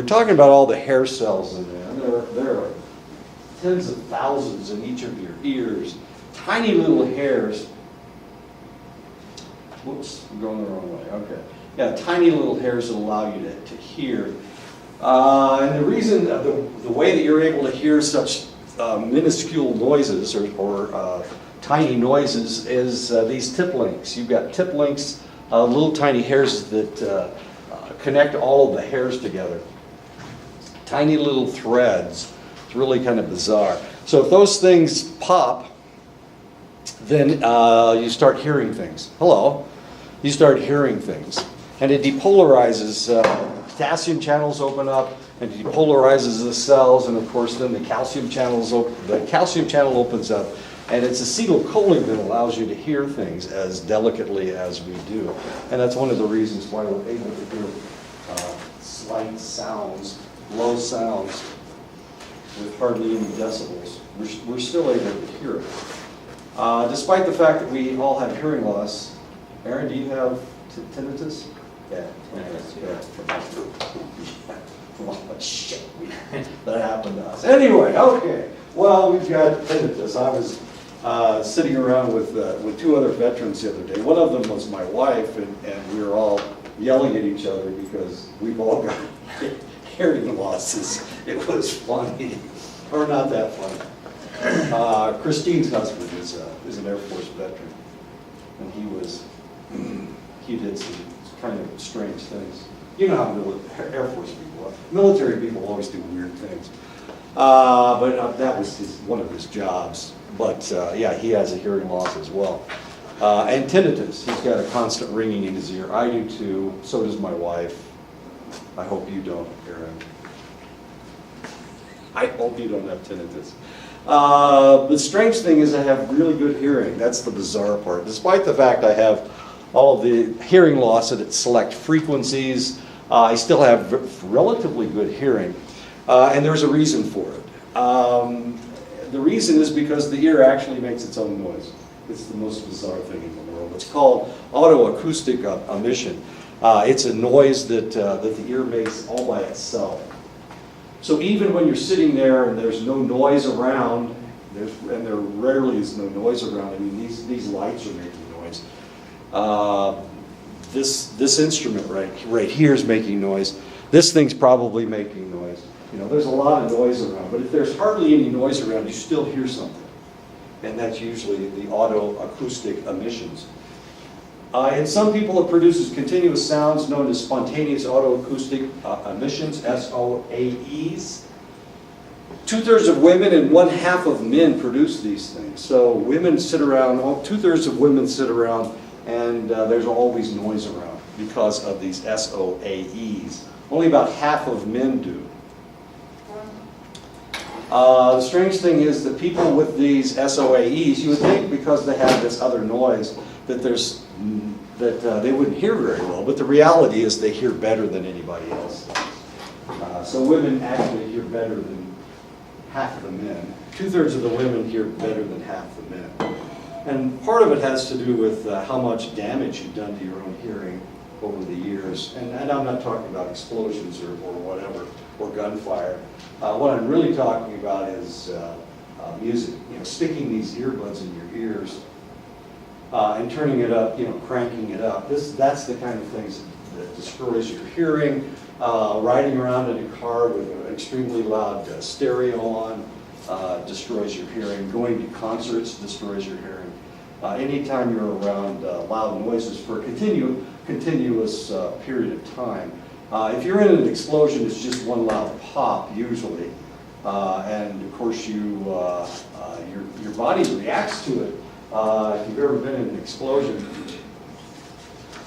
talking about all the hair cells in there. And there are tens of thousands in each of your ears. Tiny little hairs. Whoops, I'm going the wrong way. Okay. Yeah, tiny little hairs that allow you to hear. And the reason, the way that you're able to hear such minuscule noises or tiny noises is these tip links. You've got tip links, little tiny hairs that connect all of the hairs together. Tiny little threads. It's really kind of bizarre. So if those things pop, then you start hearing things. Hello. You start hearing things. And it depolarizes, potassium channels open up and depolarizes the cells, and of course then the calcium channel opens up, and it's acetylcholine that allows you to hear things as delicately as we do. And that's one of the reasons why we're able to hear slight sounds, low sounds, with hardly any decibels. We're still able to hear it. Despite the fact that we all have hearing loss. Aaron, do you have tinnitus? Yeah. Oh, shit. That happened to us. Anyway, okay. Well, we've got tinnitus. I was sitting around with two other veterans the other day. One of them was my wife, and we were all yelling at each other because we've all got hearing losses. It was funny, or not that funny. Christine's husband is an Air Force veteran, and he did some kind of strange things. You know how Air Force people are. Military people always do weird things. But that was one of his jobs. But yeah, he has a hearing loss as well. And tinnitus. He's got a constant ringing in his ear. I do too. So does my wife. I hope you don't, Aaron. I hope you don't have tinnitus. The strange thing is I have really good hearing. That's the bizarre part. Despite the fact I have all of the hearing loss at its select frequencies, I still have relatively good hearing. And there's a reason for it. The reason is because the ear actually makes its own noise. It's the most bizarre thing in the world. It's called autoacoustic emission. It's a noise that the ear makes all by itself. So even when you're sitting there and there's no noise around, and there rarely is no noise around, I mean, these lights are making noise. This instrument right here is making noise. This thing's probably making noise. You know, there's a lot of noise around, but if there's hardly any noise around, you still hear something. And that's usually the autoacoustic emissions. In some people, it produces continuous sounds known as spontaneous autoacoustic emissions, SOAEs. 2/3 of women and 1/2 of men produce these things. So women sit around, 2/3 of women sit around, and there's always noise around because of these SOAEs. Only about half of men do. The strange thing is that people with these SOAEs, you would think because they have this other noise that they wouldn't hear very well, but the reality is they hear better than anybody else. So women actually hear better than half of the men. 2/3 of the women hear better than half the men. And part of it has to do with how much damage you've done to your own hearing over the years. And I'm not talking about explosions or whatever, or gunfire. What I'm really talking about is music. You know, sticking these earbuds in your ears and turning it up, you know, cranking it up. That's the kind of things that destroys your hearing. Riding around in a car with an extremely loud stereo on destroys your hearing. Going to concerts destroys your hearing. Anytime you're around loud noises for a continuous period of time. If you're in an explosion, it's just one loud pop usually, and of course your body reacts to it. If you've ever been in an explosion,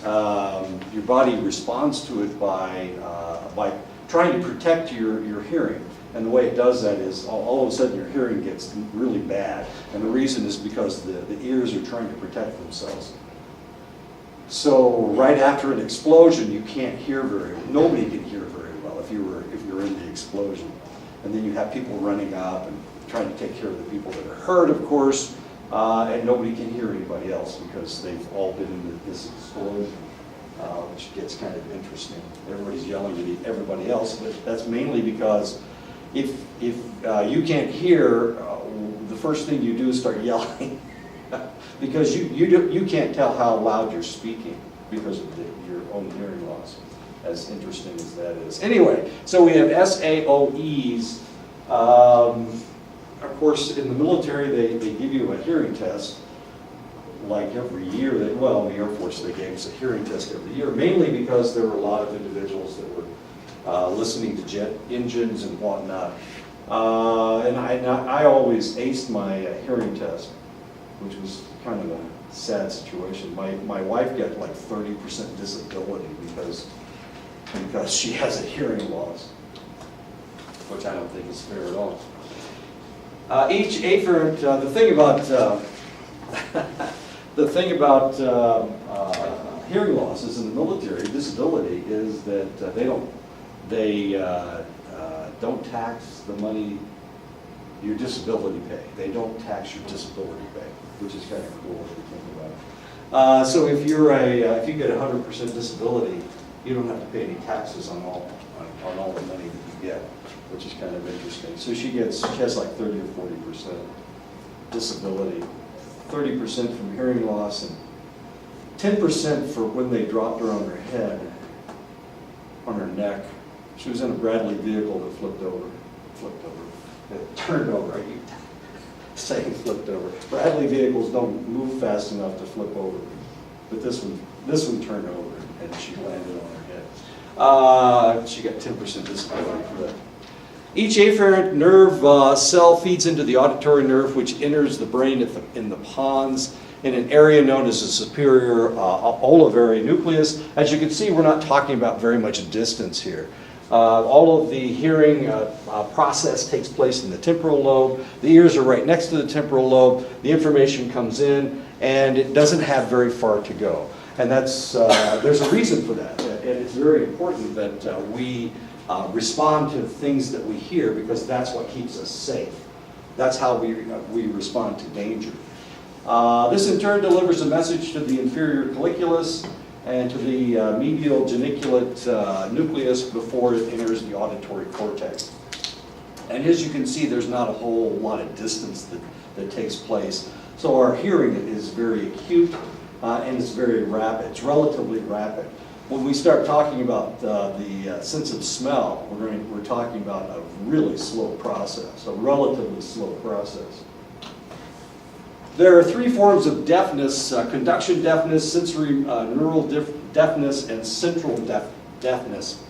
your body responds to it by trying to protect your hearing. And the way it does that is all of a sudden your hearing gets really bad. And the reason is because the ears are trying to protect themselves. So right after an explosion, you can't hear very well. Nobody can hear very well if you're in the explosion. And then you have people running up and trying to take care of the people that are hurt, of course, and nobody can hear anybody else because they've all been in this explosion. which gets kind of interesting. Everybody's yelling at everybody else, but that's mainly because if you can't hear, the first thing you do is start yelling because you can't tell how loud you're speaking because of your own hearing loss, as interesting as that is. Anyway, so we have SAOEs. Of course, in the military, they give you a hearing test like every year. Well, in the Air Force, they gave us a hearing test every year, mainly because there were a lot of individuals that were listening to jet engines and whatnot. And I always aced my hearing test, which was kind of a sad situation. My wife got like 30% disability because she has a hearing loss, which I don't think is fair at all. Each afferent, the thing about hearing losses in the military, disability, is that they don't tax the money, your disability pay. They don't tax your disability pay, which is kind of cool if you think about it. So if you get 100% disability, you don't have to pay any taxes on all the money that you get, which is kind of interesting. So she has like 30 or 40% disability, 30% from hearing loss, and 10% for when they dropped her on her head, on her neck. She was in a Bradley vehicle that flipped over. It turned over. I keep saying flipped over. Bradley vehicles don't move fast enough to flip over, but this one turned over and she landed on her head. She got 10% disability for that. Each afferent nerve cell feeds into the auditory nerve, which enters the brain in the pons in an area known as the superior olivary nucleus. As you can see, we're not talking about very much distance here. All of the hearing process takes place in the temporal lobe. The ears are right next to the temporal lobe. The information comes in, and it doesn't have very far to go. And that's there's a reason for that. And it's very important that we respond to things that we hear, because that's what keeps us safe. That's how we respond to danger. This in turn delivers a message to the inferior colliculus and to the medial geniculate nucleus before it enters the auditory cortex. And as you can see, there's not a whole lot of distance that takes place. So our hearing is very acute and it's very rapid. It's relatively rapid. When we start talking about the sense of smell, we're talking about a really slow process, a relatively slow process. There are three forms of deafness: conduction deafness, sensorineural deafness, and central deafness.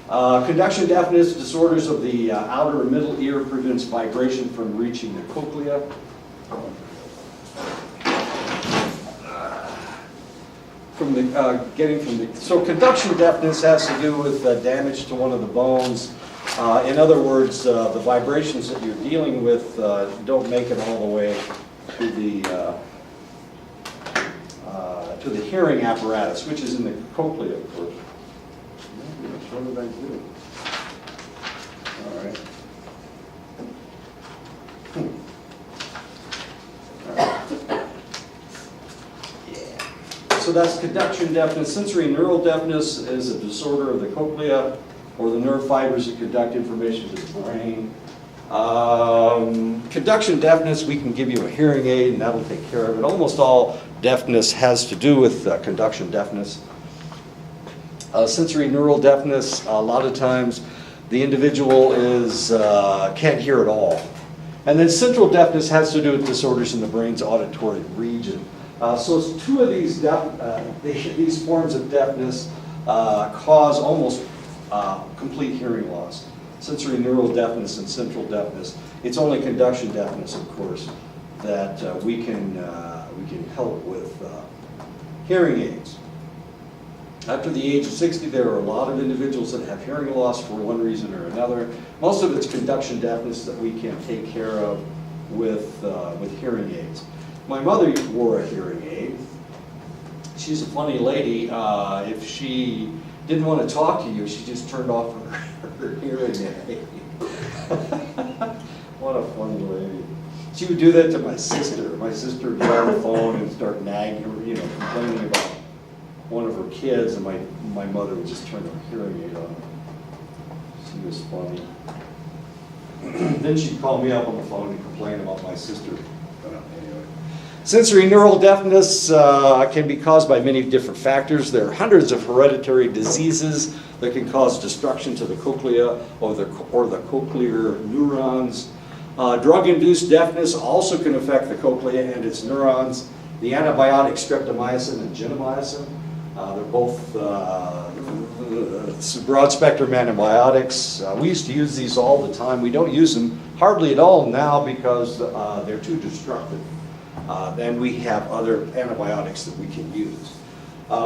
Conduction deafness, disorders of the outer and middle ear, prevents vibration from reaching the cochlea. So conduction deafness has to do with damage to one of the bones. In other words, the vibrations that you're dealing with don't make it all the way to the hearing apparatus, which is in the cochlea, of course. What did I do? All right. So that's conduction deafness. Sensorineural deafness is a disorder of the cochlea, or the nerve fibers that conduct information to the brain. Conduction deafness, we can give you a hearing aid and that'll take care of it. Almost all deafness has to do with conduction deafness. Sensorineural deafness, a lot of times the individual can't hear at all. And then central deafness has to do with disorders in the brain's auditory region. So two of these forms of deafness cause almost complete hearing loss. Sensorineural deafness and central deafness. It's only conduction deafness, of course, that we can help with hearing aids. After the age of 60, there are a lot of individuals that have hearing loss for one reason or another. Most of it's conduction deafness that we can take care of with hearing aids. My mother wore a hearing aid. She's a funny lady. If she didn't want to talk to you, she just turned off her hearing aid. What a funny lady. She would do that to my sister. My sister would get on the phone and start nagging her, complaining about one of her kids, and my mother would just turn her hearing aid on. She was funny. Then she'd call me up on the phone and complain about my sister. Anyway. Sensorineural deafness can be caused by many different factors. There are hundreds of hereditary diseases that can cause destruction to the cochlea or the cochlear neurons. Drug-induced deafness also can affect the cochlea and its neurons. The antibiotics streptomycin and gentamicin, they're both broad-spectrum antibiotics. We used to use these all the time. We don't use them hardly at all now because they're too destructive. Then we have other antibiotics that we can use.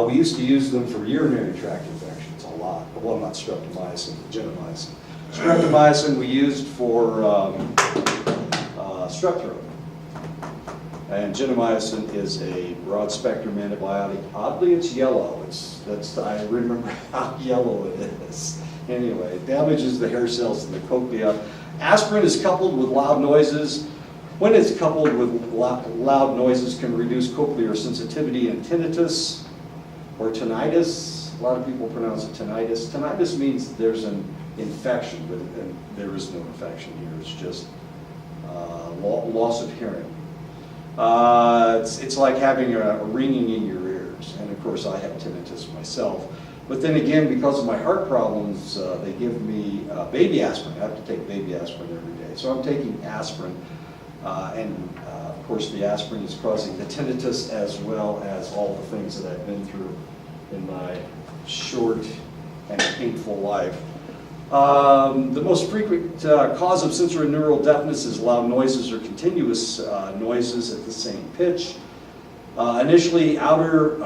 We used to use them for urinary tract infections a lot. Well, not streptomycin, gentamicin. Streptomycin we used for strep throat. And gentamicin is a broad-spectrum antibiotic. Oddly, it's yellow. I remember how yellow it is. Anyway, it damages the hair cells in the cochlea. Aspirin is coupled with loud noises. When it's coupled with loud noises, can reduce cochlear sensitivity and tinnitus or tinnitus. A lot of people pronounce it tinnitus. Tinnitus means there's an infection, but there is no infection here. It's just loss of hearing. It's like having a ringing in your ears, and of course I have tinnitus myself. But then again, because of my heart problems, they give me baby aspirin. I have to take baby aspirin every day. So I'm taking aspirin, and of course the aspirin is causing the tinnitus as well as all the things that I've been through in my short and painful life. The most frequent cause of sensorineural deafness is loud noises or continuous noises at the same pitch. Initially, outer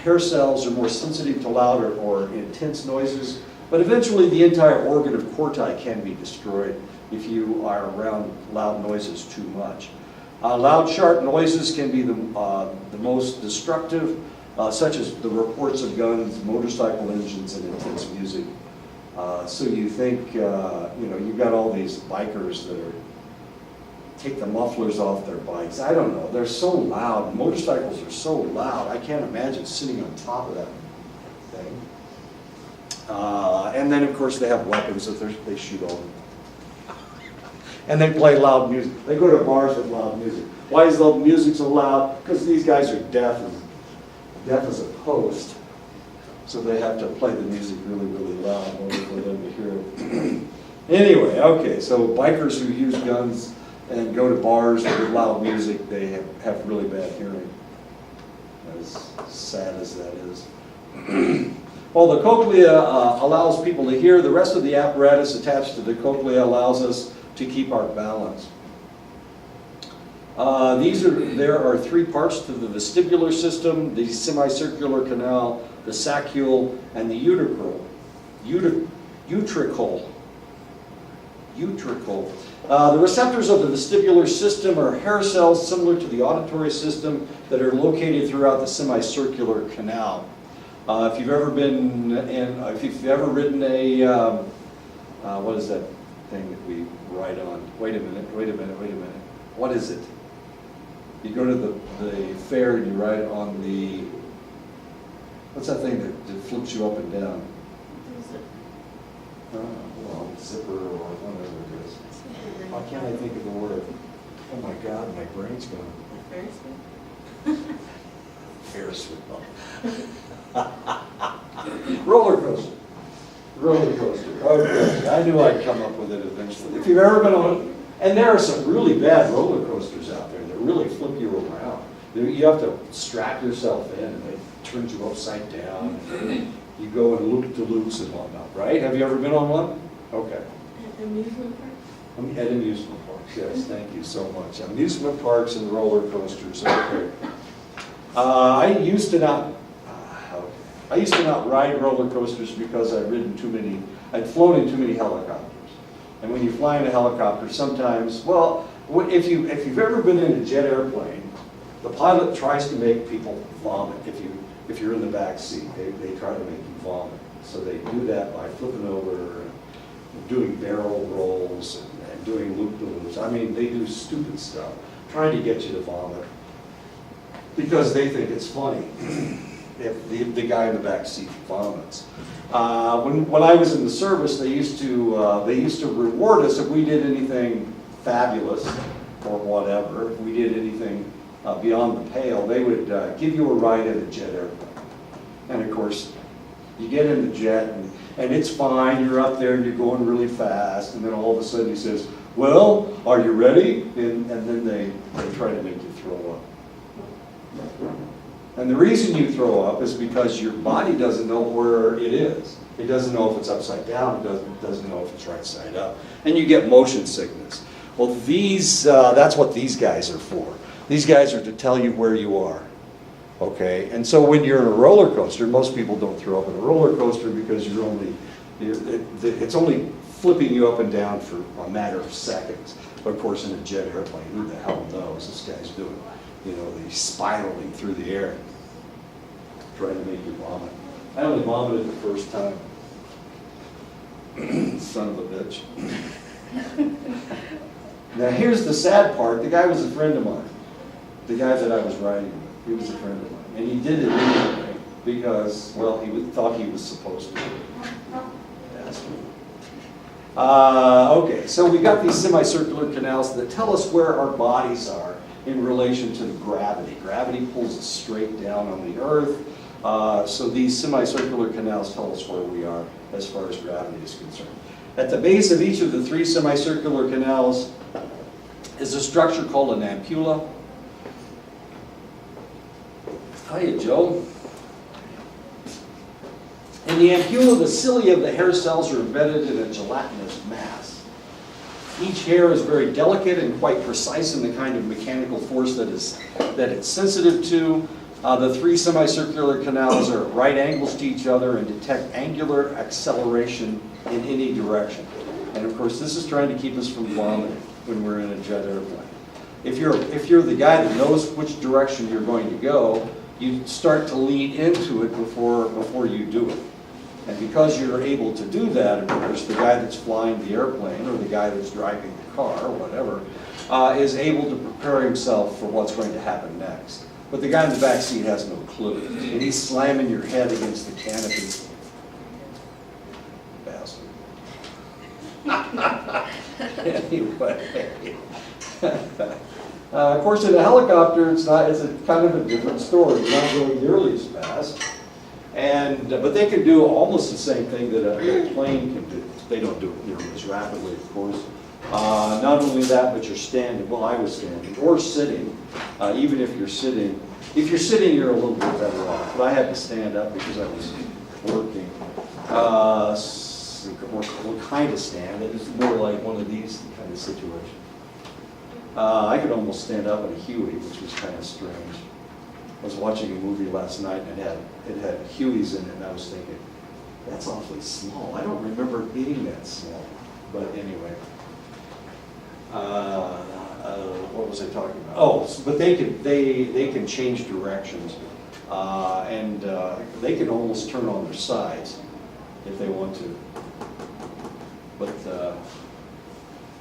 hair cells are more sensitive to loud or intense noises, but eventually the entire organ of corti can be destroyed if you are around loud noises too much. Loud, sharp noises can be the most destructive, such as the reports of guns, motorcycle engines, and intense music. So you think, you've got all these bikers that take the mufflers off their bikes. I don't know, they're so loud. Motorcycles are so loud. I can't imagine sitting on top of that thing. And then, of course, they have weapons that they shoot over. And they play loud music. They go to bars with loud music. Why is the music so loud? Because these guys are deaf as a post. So they have to play the music really, really loud in order for them to hear it. Anyway, okay, so bikers who use guns and go to bars with loud music, they have really bad hearing, as sad as that is. While the cochlea allows people to hear, the rest of the apparatus attached to the cochlea allows us to keep our balance. There are three parts to the vestibular system: the semicircular canal, the saccule, and the utricle. The receptors of the vestibular system are hair cells similar to the auditory system that are located throughout the semicircular canal. If you've ever ridden a, what is that thing that we ride on? Wait a minute. What is it? You go to the fair and you ride on the, what's that thing that flips you up and down? Zipper or whatever it is. Why can't I think of the word? Oh my God, my brain's gone. Ferris wheel. Roller coaster. Okay, I knew I'd come up with it eventually. If you've ever been on, and there are some really bad roller coasters out there that really flip you around. You have to strap yourself in, and it turns you upside down. You go in loop-to-loops and whatnot, right? Have you ever been on one? Okay. At amusement parks? At amusement parks, yes, thank you so much. Amusement parks and roller coasters, okay. I used to not ride roller coasters because I'd flown in too many helicopters. And when you fly in a helicopter, sometimes, well, if you've ever been in a jet airplane, the pilot tries to make people vomit. If you're in the back seat, they try to make you vomit. So they do that by flipping over, and doing barrel rolls, and doing loop-de-loops. I mean, they do stupid stuff, trying to get you to vomit because they think it's funny. if the guy in the back seat vomits. When I was in the service, they used to reward us if we did anything fabulous or whatever. If we did anything beyond the pale, they would give you a ride in a jet airplane. And of course, you get in the jet and it's fine. You're up there and you're going really fast, and then all of a sudden he says, "Well, are you ready?" And then they try to make you throw up. And the reason you throw up is because your body doesn't know where it is. It doesn't know if it's upside down. It doesn't know if it's right side up. And you get motion sickness. Well, that's what these guys are for. These guys are to tell you where you are. Okay? And so when you're in a roller coaster, most people don't throw up in a roller coaster because it's only flipping you up and down for a matter of seconds. But of course, in a jet airplane, who the hell knows? This guy's doing, he's spiraling through the air, trying to make you vomit. I only vomited the first time. Son of a bitch. Now here's the sad part. The guy was a friend of mine. The guy that I was riding with, he was a friend of mine. And he did it anyway because, well, thought he was supposed to. Okay, so we got these semicircular canals that tell us where our bodies are in relation to the gravity. Gravity pulls us straight down on the earth. So these semicircular canals tell us where we are as far as gravity is concerned. At the base of each of the three semicircular canals is a structure called an ampulla. Hiya, Joe. In the ampulla, the cilia of the hair cells are embedded in a gelatinous mass. Each hair is very delicate and quite precise in the kind of mechanical force that it's sensitive to. The three semicircular canals are at right angles to each other and detect angular acceleration in any direction. And of course, this is trying to keep us from vomiting when we're in a jet airplane. If you're the guy that knows which direction you're going to go, you start to lean into it before you do it. And because you're able to do that, of course, the guy that's flying the airplane or the guy that's driving the car or whatever is able to prepare himself for what's going to happen next. But the guy in the back seat has no clue. And he's slamming your head against the canopy. Bastard. Anyway. Of course, in a helicopter, it's a kind of a different story. It's not going nearly as fast. But they can do almost the same thing that a plane can do. They don't do it nearly as rapidly, of course. Not only that, but you're standing. Well, I was standing or sitting. Even if you're sitting, you're a little bit better off. But I had to stand up because I was working. What kind of stand? It was more like one of these kind of situations. I could almost stand up in a Huey, which was kind of strange. I was watching a movie last night and it had Hueys in it, and I was thinking, that's awfully small. I don't remember it being that small. But anyway, what was I talking about? Oh, but they can change directions, and they can almost turn on their sides if they want to. But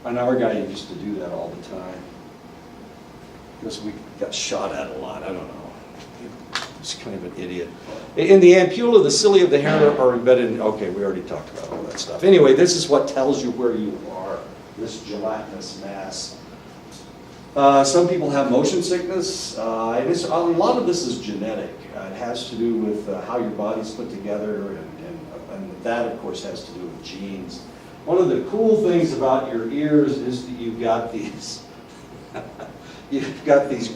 and our guy used to do that all the time because we got shot at a lot. I don't know. He's kind of an idiot. In the ampulla, the cilia of the hair are embedded in, okay, we already talked about all that stuff. Anyway, this is what tells you where you are, this gelatinous mass. Some people have motion sickness. A lot of this is genetic. It has to do with how your body's put together, and that, of course, has to do with genes. One of the cool things about your ears is that you've got these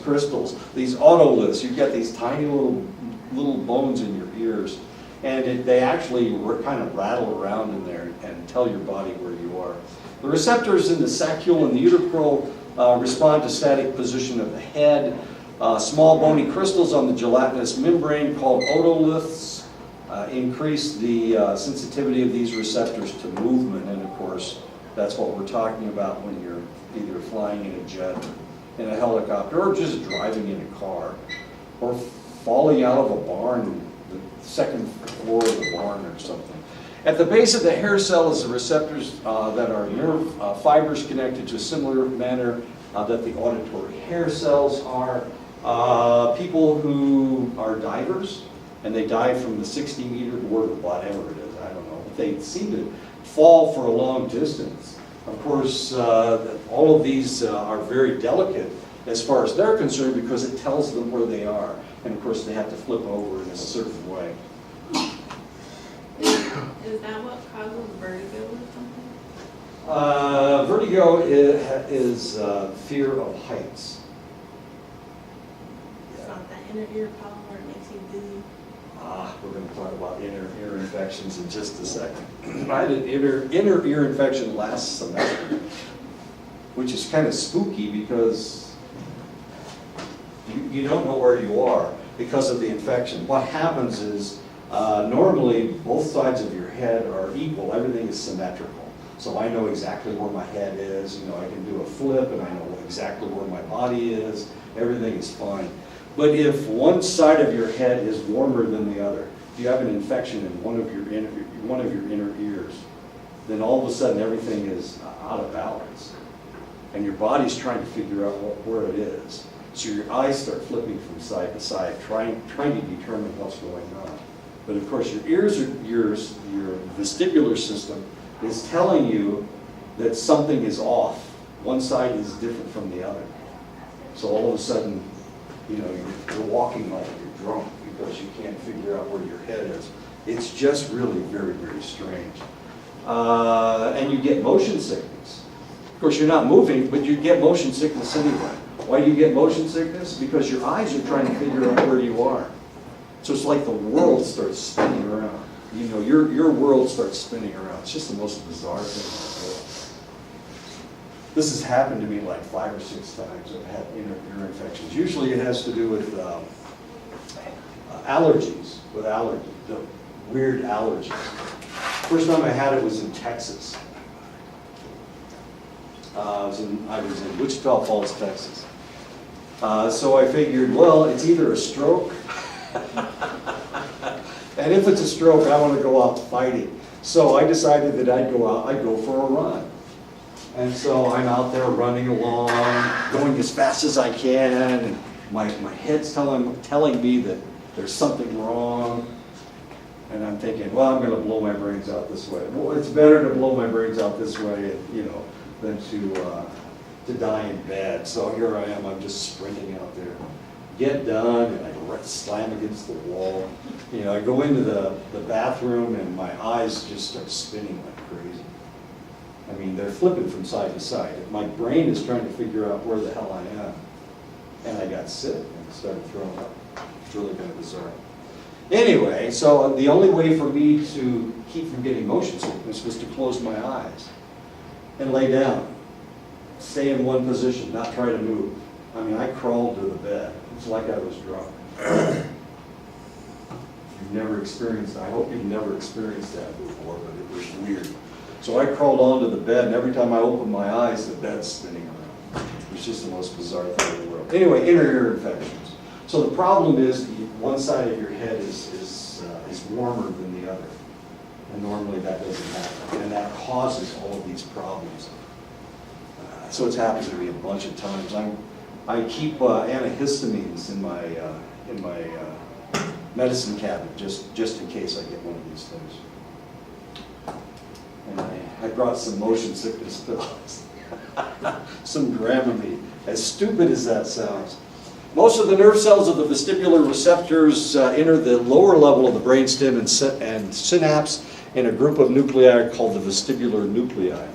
crystals, these otoliths. You've got these tiny little bones in your ears, and they actually kind of rattle around in there and tell your body where you are. The receptors in the saccule and the uterochrome respond to static position of the head. Small bony crystals on the gelatinous membrane called otoliths increase the sensitivity of these receptors to movement, and of course that's what we're talking about when you're either flying in a jet, in a helicopter, or just driving in a car, or falling out of a barn, the second floor of the barn or something. At the base of the hair cell is the receptors that are nerve fibers connected to a similar manner that the auditory hair cells are. People who are divers, and they die from the 60-meter or whatever it is, I don't know. They seem to fall for a long distance. Of course, all of these are very delicate as far as they're concerned because it tells them where they are. And of course, they have to flip over in a certain way. Is that what causes vertigo or something? Vertigo is fear of heights. It's not that inner ear problem where it makes you dizzy. We're going to talk about inner ear infections in just a second. I had an inner ear infection last semester, which is kind of spooky because you don't know where you are because of the infection. What happens is normally both sides of your head are equal. Everything is symmetrical. So I know exactly where my head is. You know, I can do a flip and I know exactly where my body is. Everything is fine. But if one side of your head is warmer than the other, if you have an infection in one of your inner ears, then all of a sudden everything is out of balance. And your body's trying to figure out where it is. So your eyes start flipping from side to side, trying to determine what's going on. But of course your your vestibular system is telling you that something is off. One side is different from the other. So all of a sudden, you know, you're walking like you're drunk because you can't figure out where your head is. It's just really very, very strange. And you get motion sickness. Of course, you're not moving, but you get motion sickness anyway. Why do you get motion sickness? Because your eyes are trying to figure out where you are. So it's like the world starts spinning around. You know, your world starts spinning around. It's just the most bizarre thing. This has happened to me like 5 or 6 times. I've had inner ear infections. Usually it has to do with allergies, the weird allergies. First time I had it was in Texas. I was in Wichita Falls, Texas. So I figured, well, it's either a stroke, and if it's a stroke, I want to go out fighting. So I decided that I'd go for a run. And so I'm out there running along, going as fast as I can, and my head's telling me that there's something wrong. And I'm thinking, well, I'm going to blow my brains out this way. Well, it's better to blow my brains out this way, you know, than to die in bed. So here I am, I'm just sprinting out there. Get done, and I slam against the wall. You know, I go into the bathroom, and my eyes just start spinning like crazy. I mean, they're flipping from side to side. My brain is trying to figure out where the hell I am. And I got sick and started throwing up. It's really kind of bizarre. Anyway, so the only way for me to keep from getting motion sickness was to close my eyes and lay down. Stay in one position, not try to move. I mean, I crawled to the bed. It's like I was drunk. You've never experienced, I hope you've never experienced that before, but it was weird. So I crawled onto the bed, and every time I opened my eyes, the bed's spinning around. It was just the most bizarre thing in the world. Anyway, inner ear infections. So the problem is one side of your head is warmer than the other. And normally that doesn't happen. And that causes all of these problems. So it's happened to me a bunch of times. I keep antihistamines in my medicine cabinet just in case I get one of these things. And I brought some motion sickness pills, some Dramamine, as stupid as that sounds. Most of the nerve cells of the vestibular receptors enter the lower level of the brainstem and synapse in a group of nuclei called the vestibular nuclei.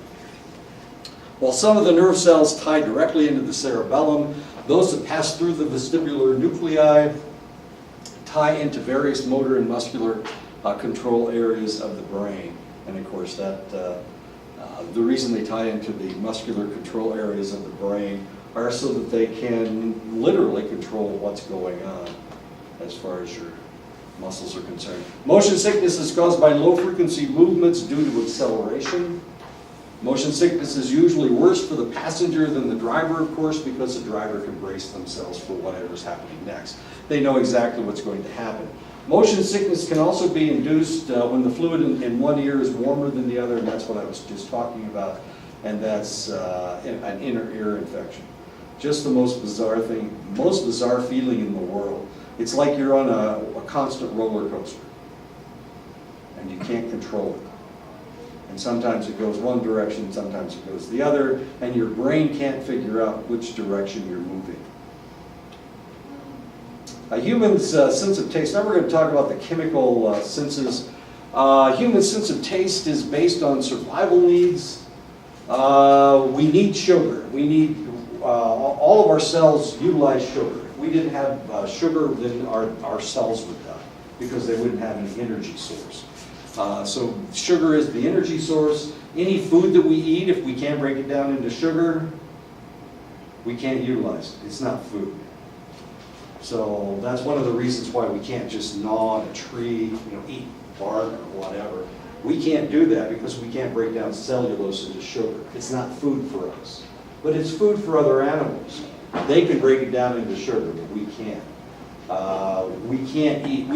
While some of the nerve cells tie directly into the cerebellum, those that pass through the vestibular nuclei tie into various motor and muscular control areas of the brain. And of course, the reason they tie into the muscular control areas of the brain are so that they can literally control what's going on as far as your muscles are concerned. Motion sickness is caused by low frequency movements due to acceleration. Motion sickness is usually worse for the passenger than the driver, of course, because the driver can brace themselves for whatever's happening next. They know exactly what's going to happen. Motion sickness can also be induced when the fluid in one ear is warmer than the other, and that's what I was just talking about, and that's an inner ear infection. Just the most bizarre thing, most bizarre feeling in the world. It's like you're on a constant roller coaster, and you can't control it. And sometimes it goes one direction, sometimes it goes the other, and your brain can't figure out which direction you're moving. A human's sense of taste. Now we're going to talk about the chemical senses. Human sense of taste is based on survival needs. We need sugar. We need, all of our cells utilize sugar. If we didn't have sugar, then our cells would die because they wouldn't have any energy source. So sugar is the energy source. Any food that we eat, if we can't break it down into sugar, we can't utilize it. It's not food. So that's one of the reasons why we can't just gnaw on a tree, eat bark or whatever. We can't do that because we can't break down cellulose into sugar. It's not food for us. But it's food for other animals. They can break it down into sugar, but we can't. We can't eat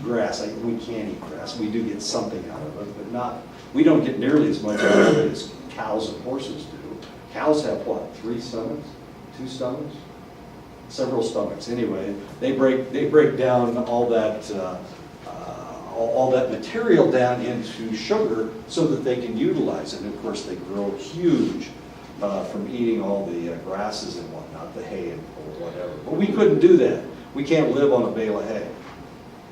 grass. We can't eat grass. We do get something out of it, but not. We don't get nearly as much out of it as cows and horses do. Cows have what? 3 stomachs? 2 stomachs? Several stomachs. Anyway, they break down all that material down into sugar so that they can utilize it. And of course, they grow huge from eating all the grasses and whatnot, the hay and whatever. But we couldn't do that. We can't live on a bale of hay.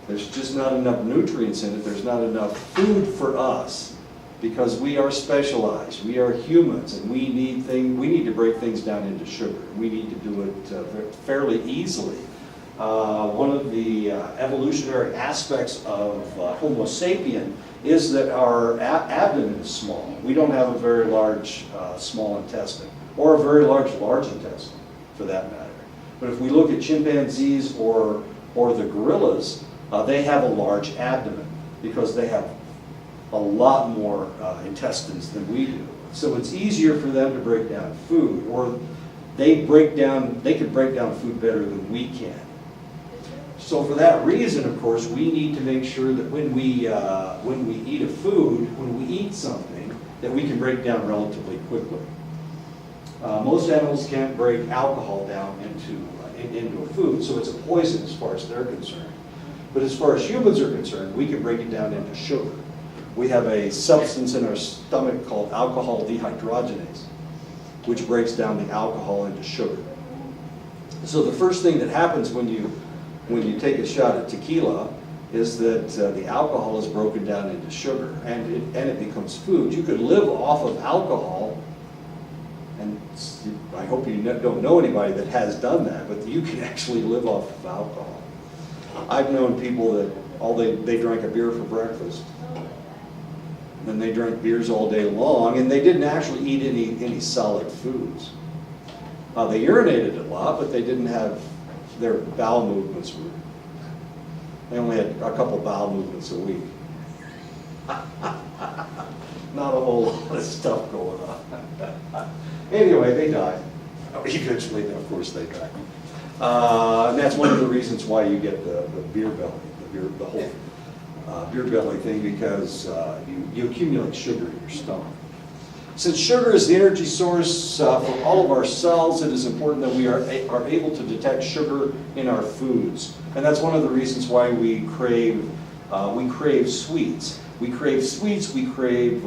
There's just not enough nutrients in it. There's not enough food for us because we are specialized. We are humans, and we need to break things down into sugar. We need to do it fairly easily. One of the evolutionary aspects of Homo sapien is that our abdomen is small. We don't have a very large small intestine, or a very large intestine, for that matter. But if we look at chimpanzees or the gorillas, they have a large abdomen because they have a lot more intestines than we do. So it's easier for them to break down food, or they can break down food better than we can. So for that reason, of course, we need to make sure that when we eat something, that we can break down relatively quickly. Most animals can't break alcohol down into a food, so it's a poison as far as they're concerned. But as far as humans are concerned, we can break it down into sugar. We have a substance in our stomach called alcohol dehydrogenase, which breaks down the alcohol into sugar. So the first thing that happens when you take a shot at tequila is that the alcohol is broken down into sugar, and it becomes food. You could live off of alcohol, and I hope you don't know anybody that has done that, but you can actually live off of alcohol. I've known people that they drank a beer for breakfast, and then they drank beers all day long, and they didn't actually eat any solid foods. They urinated a lot, but they didn't have their bowel movements. They only had a couple bowel movements a week. Not a whole lot of stuff going on. Anyway, they died. Eventually, of course, they died. And that's one of the reasons why you get the beer belly, the whole beer belly thing, because you accumulate sugar in your stomach. Since sugar is the energy source for all of our cells, it is important that we are able to detect sugar in our foods. And that's one of the reasons why we crave sweets. We crave sweets, we crave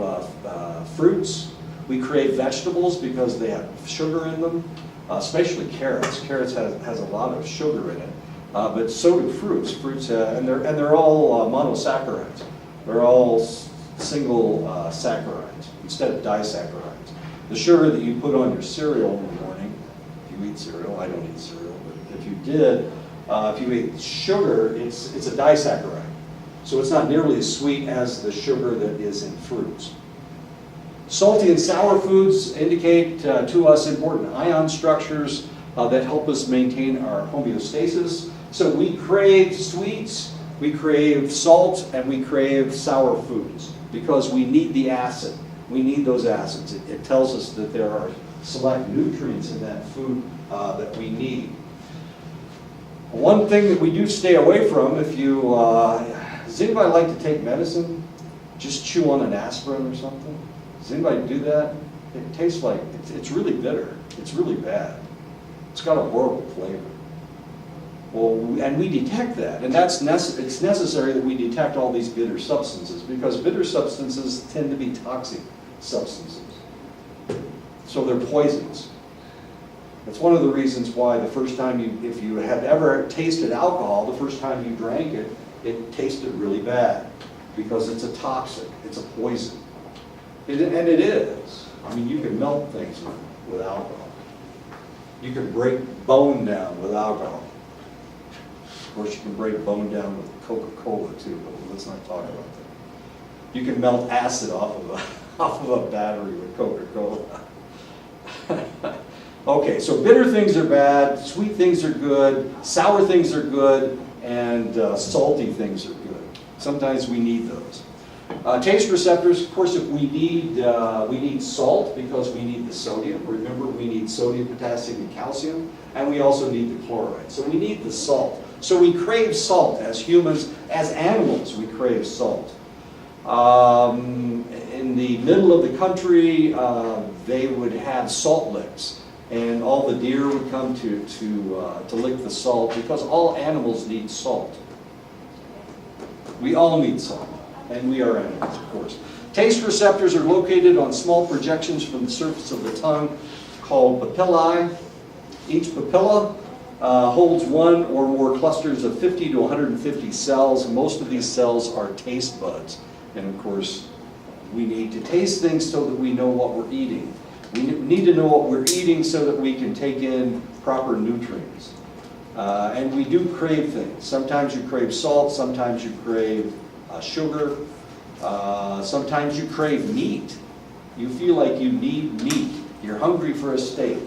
fruits, we crave vegetables because they have sugar in them, especially carrots. Carrots has a lot of sugar in it, but so do fruits. And they're all monosaccharides. They're all single saccharides instead of disaccharides. The sugar that you put on your cereal in the morning, if you eat cereal, I don't eat cereal, but if you did, if you ate sugar, it's a disaccharide. So it's not nearly as sweet as the sugar that is in fruits. Salty and sour foods indicate to us important ion structures that help us maintain our homeostasis. So we crave sweets, we crave salt, and we crave sour foods because we need the acid. We need those acids. It tells us that there are select nutrients in that food that we need. One thing that we do stay away from, if you, does anybody like to take medicine? Just chew on an aspirin or something? Does anybody do that? It tastes like, it's really bitter. It's really bad. It's got a horrible flavor. Well, and we detect that, and it's necessary that we detect all these bitter substances, because bitter substances tend to be toxic substances. So they're poisons. It's one of the reasons why the first time if you have ever tasted alcohol, the first time you drank it, it tasted really bad, because it's a toxic, it's a poison. And it is. I mean, you can melt things with alcohol. You can break bone down with alcohol. Of course, you can break bone down with Coca-Cola too, but let's not talk about that. You can melt acid off of a battery with Coca-Cola. Okay, so bitter things are bad, sweet things are good, sour things are good, and salty things are good. Sometimes we need those. Taste receptors, of course, if we need salt because we need the sodium. Remember, we need sodium, potassium, and calcium, and we also need the chloride. So we need the salt. So we crave salt as humans, as animals, we crave salt. In the middle of the country, they would have salt licks, and all the deer would come to lick the salt, because all animals need salt. We all need salt, and we are animals, of course. Taste receptors are located on small projections from the surface of the tongue called papillae. Each papilla holds one or more clusters of 50 to 150 cells. Most of these cells are taste buds. And of course, we need to taste things so that we know what we're eating. We need to know what we're eating so that we can take in proper nutrients. And we do crave things. Sometimes you crave salt, sometimes you crave sugar, sometimes you crave meat. You feel like you need meat. You're hungry for a steak,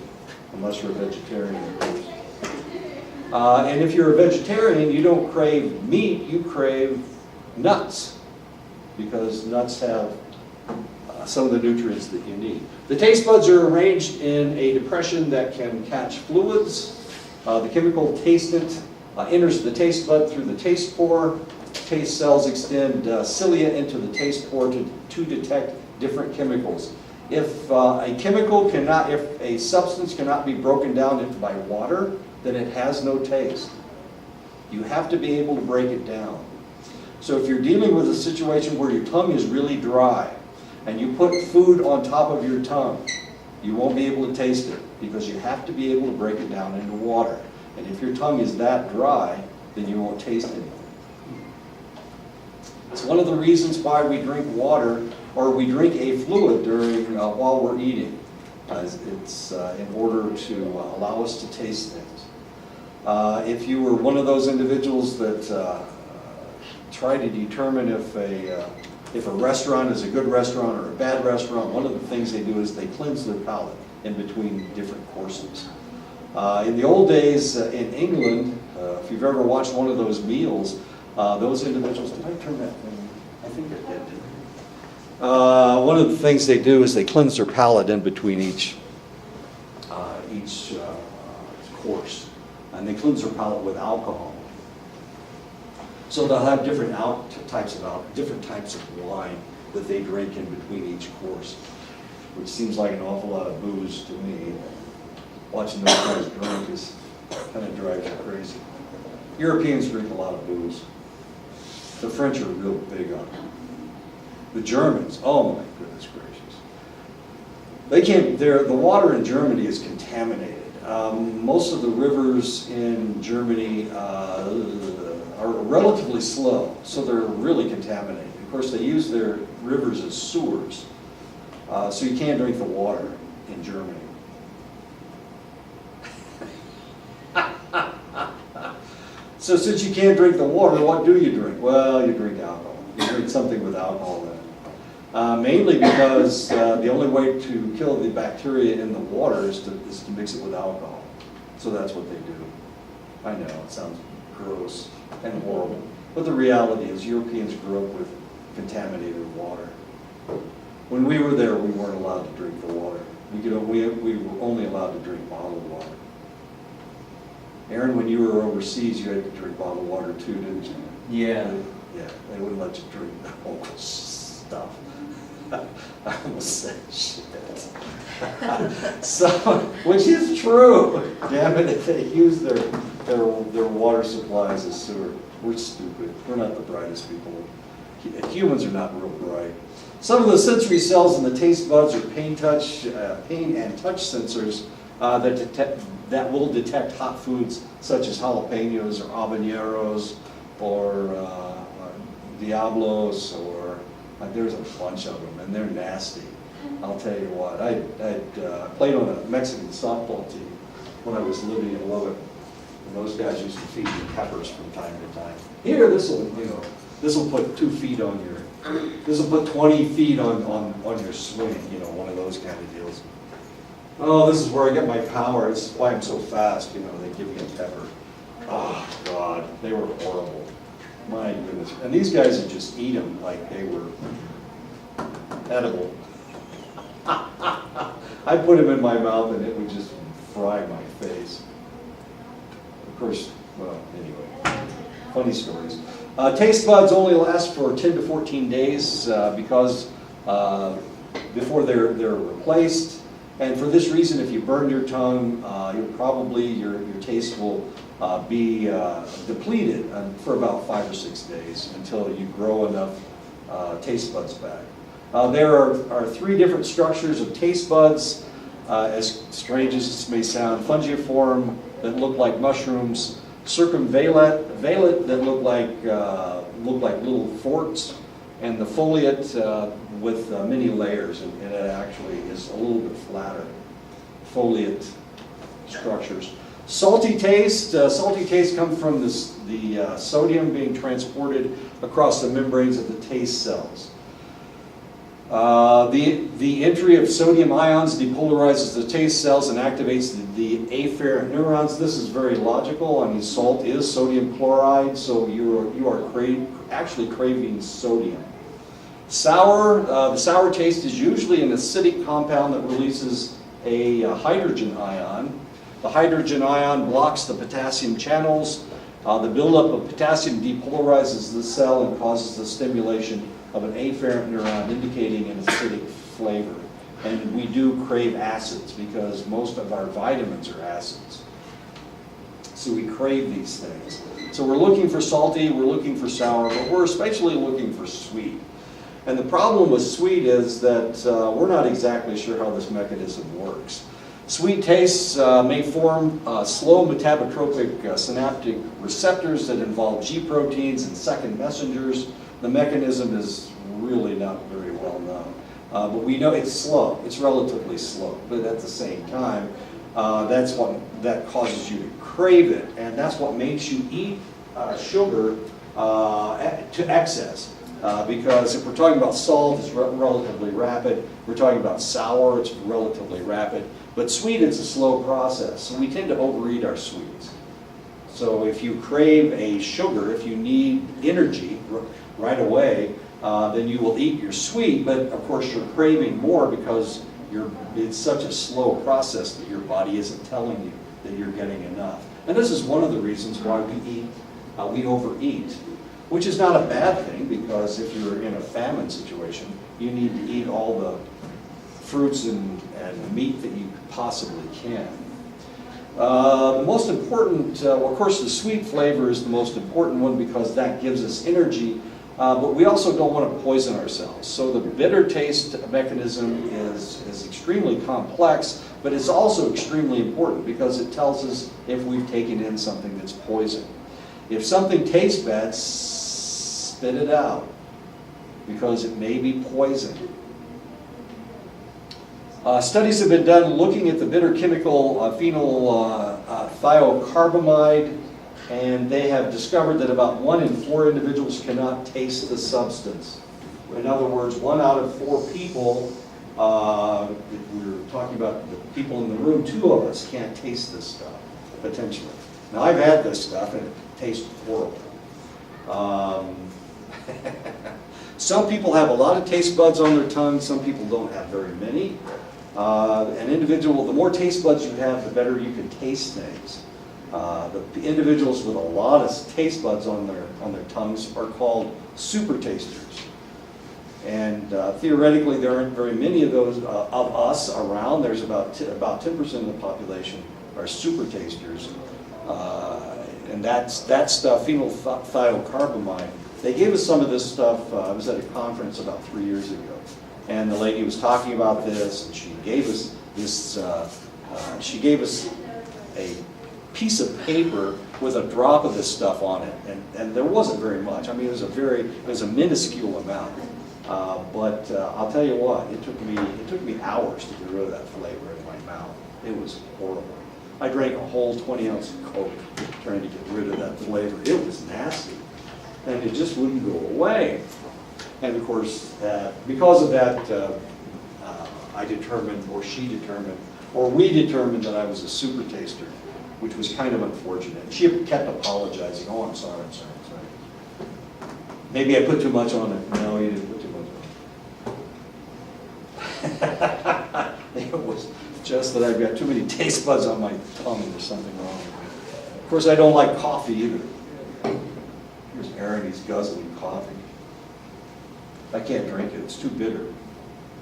unless you're a vegetarian, of course. And if you're a vegetarian, you don't crave meat, you crave nuts, because nuts have some of the nutrients that you need. The taste buds are arranged in a depression that can catch fluids. The chemical tastant enters the taste bud through the taste pore. Taste cells extend cilia into the taste pore to detect different chemicals. If a substance cannot be broken down by water, then it has no taste. You have to be able to break it down. So if you're dealing with a situation where your tongue is really dry, and you put food on top of your tongue, you won't be able to taste it, because you have to be able to break it down into water. And if your tongue is that dry, then you won't taste anything. It's one of the reasons why we drink water, or we drink a fluid during while we're eating. It's in order to allow us to taste things. If you were one of those individuals that try to determine if a restaurant is a good restaurant or a bad restaurant, one of the things they do is they cleanse their palate in between different courses. In the old days in England, if you've ever watched one of those meals, those individuals, did I turn that thing? I think I did. One of the things they do is they cleanse their palate in between each course, and they cleanse their palate with alcohol. So they'll have different types of wine that they drink in between each course, which seems like an awful lot of booze to me. Watching those guys drink kind of drives you crazy. Europeans drink a lot of booze. The French are real big on it. The Germans, oh my goodness gracious. The water in Germany is contaminated. Most of the rivers in Germany are relatively slow, so they're really contaminated. Of course, they use their rivers as sewers, so you can't drink the water in Germany. So since you can't drink the water, what do you drink? Well, you drink alcohol. You drink something with alcohol in it. Mainly because the only way to kill the bacteria in the water is to mix it with alcohol. So that's what they do. I know, it sounds gross and horrible. But the reality is Europeans grew up with contaminated water. When we were there, we weren't allowed to drink the water. We were only allowed to drink bottled water. Aaron, when you were overseas, you had to drink bottled water too, didn't you? Yeah. Yeah, they wouldn't let you drink the whole stuff. I almost said shit. So, which is true. Damn it, if they use their their water supplies is sewer. We're stupid. We're not the brightest people. Humans are not real bright. Some of the sensory cells in the taste buds are pain and touch sensors that will detect hot foods such as jalapenos or habaneros or diablos, or there's a bunch of them, and they're nasty. I'll tell you what, I played on a Mexican softball team when I was living in Lubbock, and those guys used to feed me peppers from time to time. Here, this will put 2 feet on your, this will put 20 feet on your swing, one of those kind of deals. Oh, this is where I get my power. This is why I'm so fast, they give me a pepper. Oh, God, they were horrible. My goodness. And these guys would just eat them like they were edible. I put them in my mouth and it would just fry my face. Of course, well, anyway, funny stories. Taste buds only last for 10 to 14 days because before they're replaced. And for this reason, if you burn your tongue, your taste will be depleted for about 5 or 6 days until you grow enough taste buds back. There are 3 different structures of taste buds, as strange as this may sound: fungiform that look like mushrooms, circumvalent that look like little forks, and the foliate with many layers, and it actually is a little bit flatter. Foliate structures. Salty taste comes from the sodium being transported across the membranes of the taste cells. The entry of sodium ions depolarizes the taste cells and activates the afferent neurons. This is very logical. I mean, salt is sodium chloride, so you are actually craving sodium. Sour, the sour taste is usually an acidic compound that releases a hydrogen ion. The hydrogen ion blocks the potassium channels. The buildup of potassium depolarizes the cell and causes the stimulation of an afferent neuron, indicating an acidic flavor. And we do crave acids because most of our vitamins are acids. So we crave these things. So we're looking for salty, we're looking for sour, but we're especially looking for sweet. And the problem with sweet is that we're not exactly sure how this mechanism works. Sweet tastes may form slow metabotropic synaptic receptors that involve G proteins and second messengers. The mechanism is really not very well known. But we know it's slow. It's relatively slow. But at the same time, that causes you to crave it. And that's what makes you eat sugar to excess. Because if we're talking about salt, it's relatively rapid. We're talking about sour, it's relatively rapid. But sweet is a slow process, so we tend to overeat our sweets. So if you crave a sugar, if you need energy right away, then you will eat your sweet, but of course you're craving more because it's such a slow process that your body isn't telling you that you're getting enough. And this is one of the reasons why we overeat. Which is not a bad thing, because if you're in a famine situation, you need to eat all the fruits and meat that you possibly can. The most important, well, of course the sweet flavor is the most important one because that gives us energy, but we also don't want to poison ourselves. So the bitter taste mechanism is extremely complex, but it's also extremely important because it tells us if we've taken in something that's poison. If something tastes bad, spit it out, because it may be poison. Studies have been done looking at the bitter chemical phenyl thiocarbamide, and they have discovered that about 1 in 4 individuals cannot taste the substance. In other words, 1 out of 4 people, if we're talking about the people in the room, 2 of us can't taste this stuff, potentially. Now, I've had this stuff, and it tastes horrible. Some people have a lot of taste buds on their tongue, some people don't have very many. The more taste buds you have, the better you can taste things. The individuals with a lot of taste buds on their tongues are called super tasters. And theoretically, there aren't very many of those of us around. There's about 10% of the population are super tasters. And that stuff, phenylthiocarbamide, they gave us some of this stuff, I was at a conference about 3 years ago, and the lady was talking about this, and she gave us this, a piece of paper with a drop of this stuff on it, and there wasn't very much. I mean, it was a minuscule amount. But I'll tell you what, it took me hours to get rid of that flavor in my mouth. It was horrible. I drank a whole 20 ounce of Coke trying to get rid of that flavor. It was nasty, and it just wouldn't go away. And of course, because of that, I determined, or she determined, or we determined that I was a super taster, which was kind of unfortunate. She kept apologizing. Oh, I'm sorry. Maybe I put too much on it. No, you didn't put too much on it. It was just that I've got too many taste buds on my tongue. There's something wrong with me. Of course, I don't like coffee either. Here's Aaron, he's guzzling coffee. I can't drink it. It's too bitter. It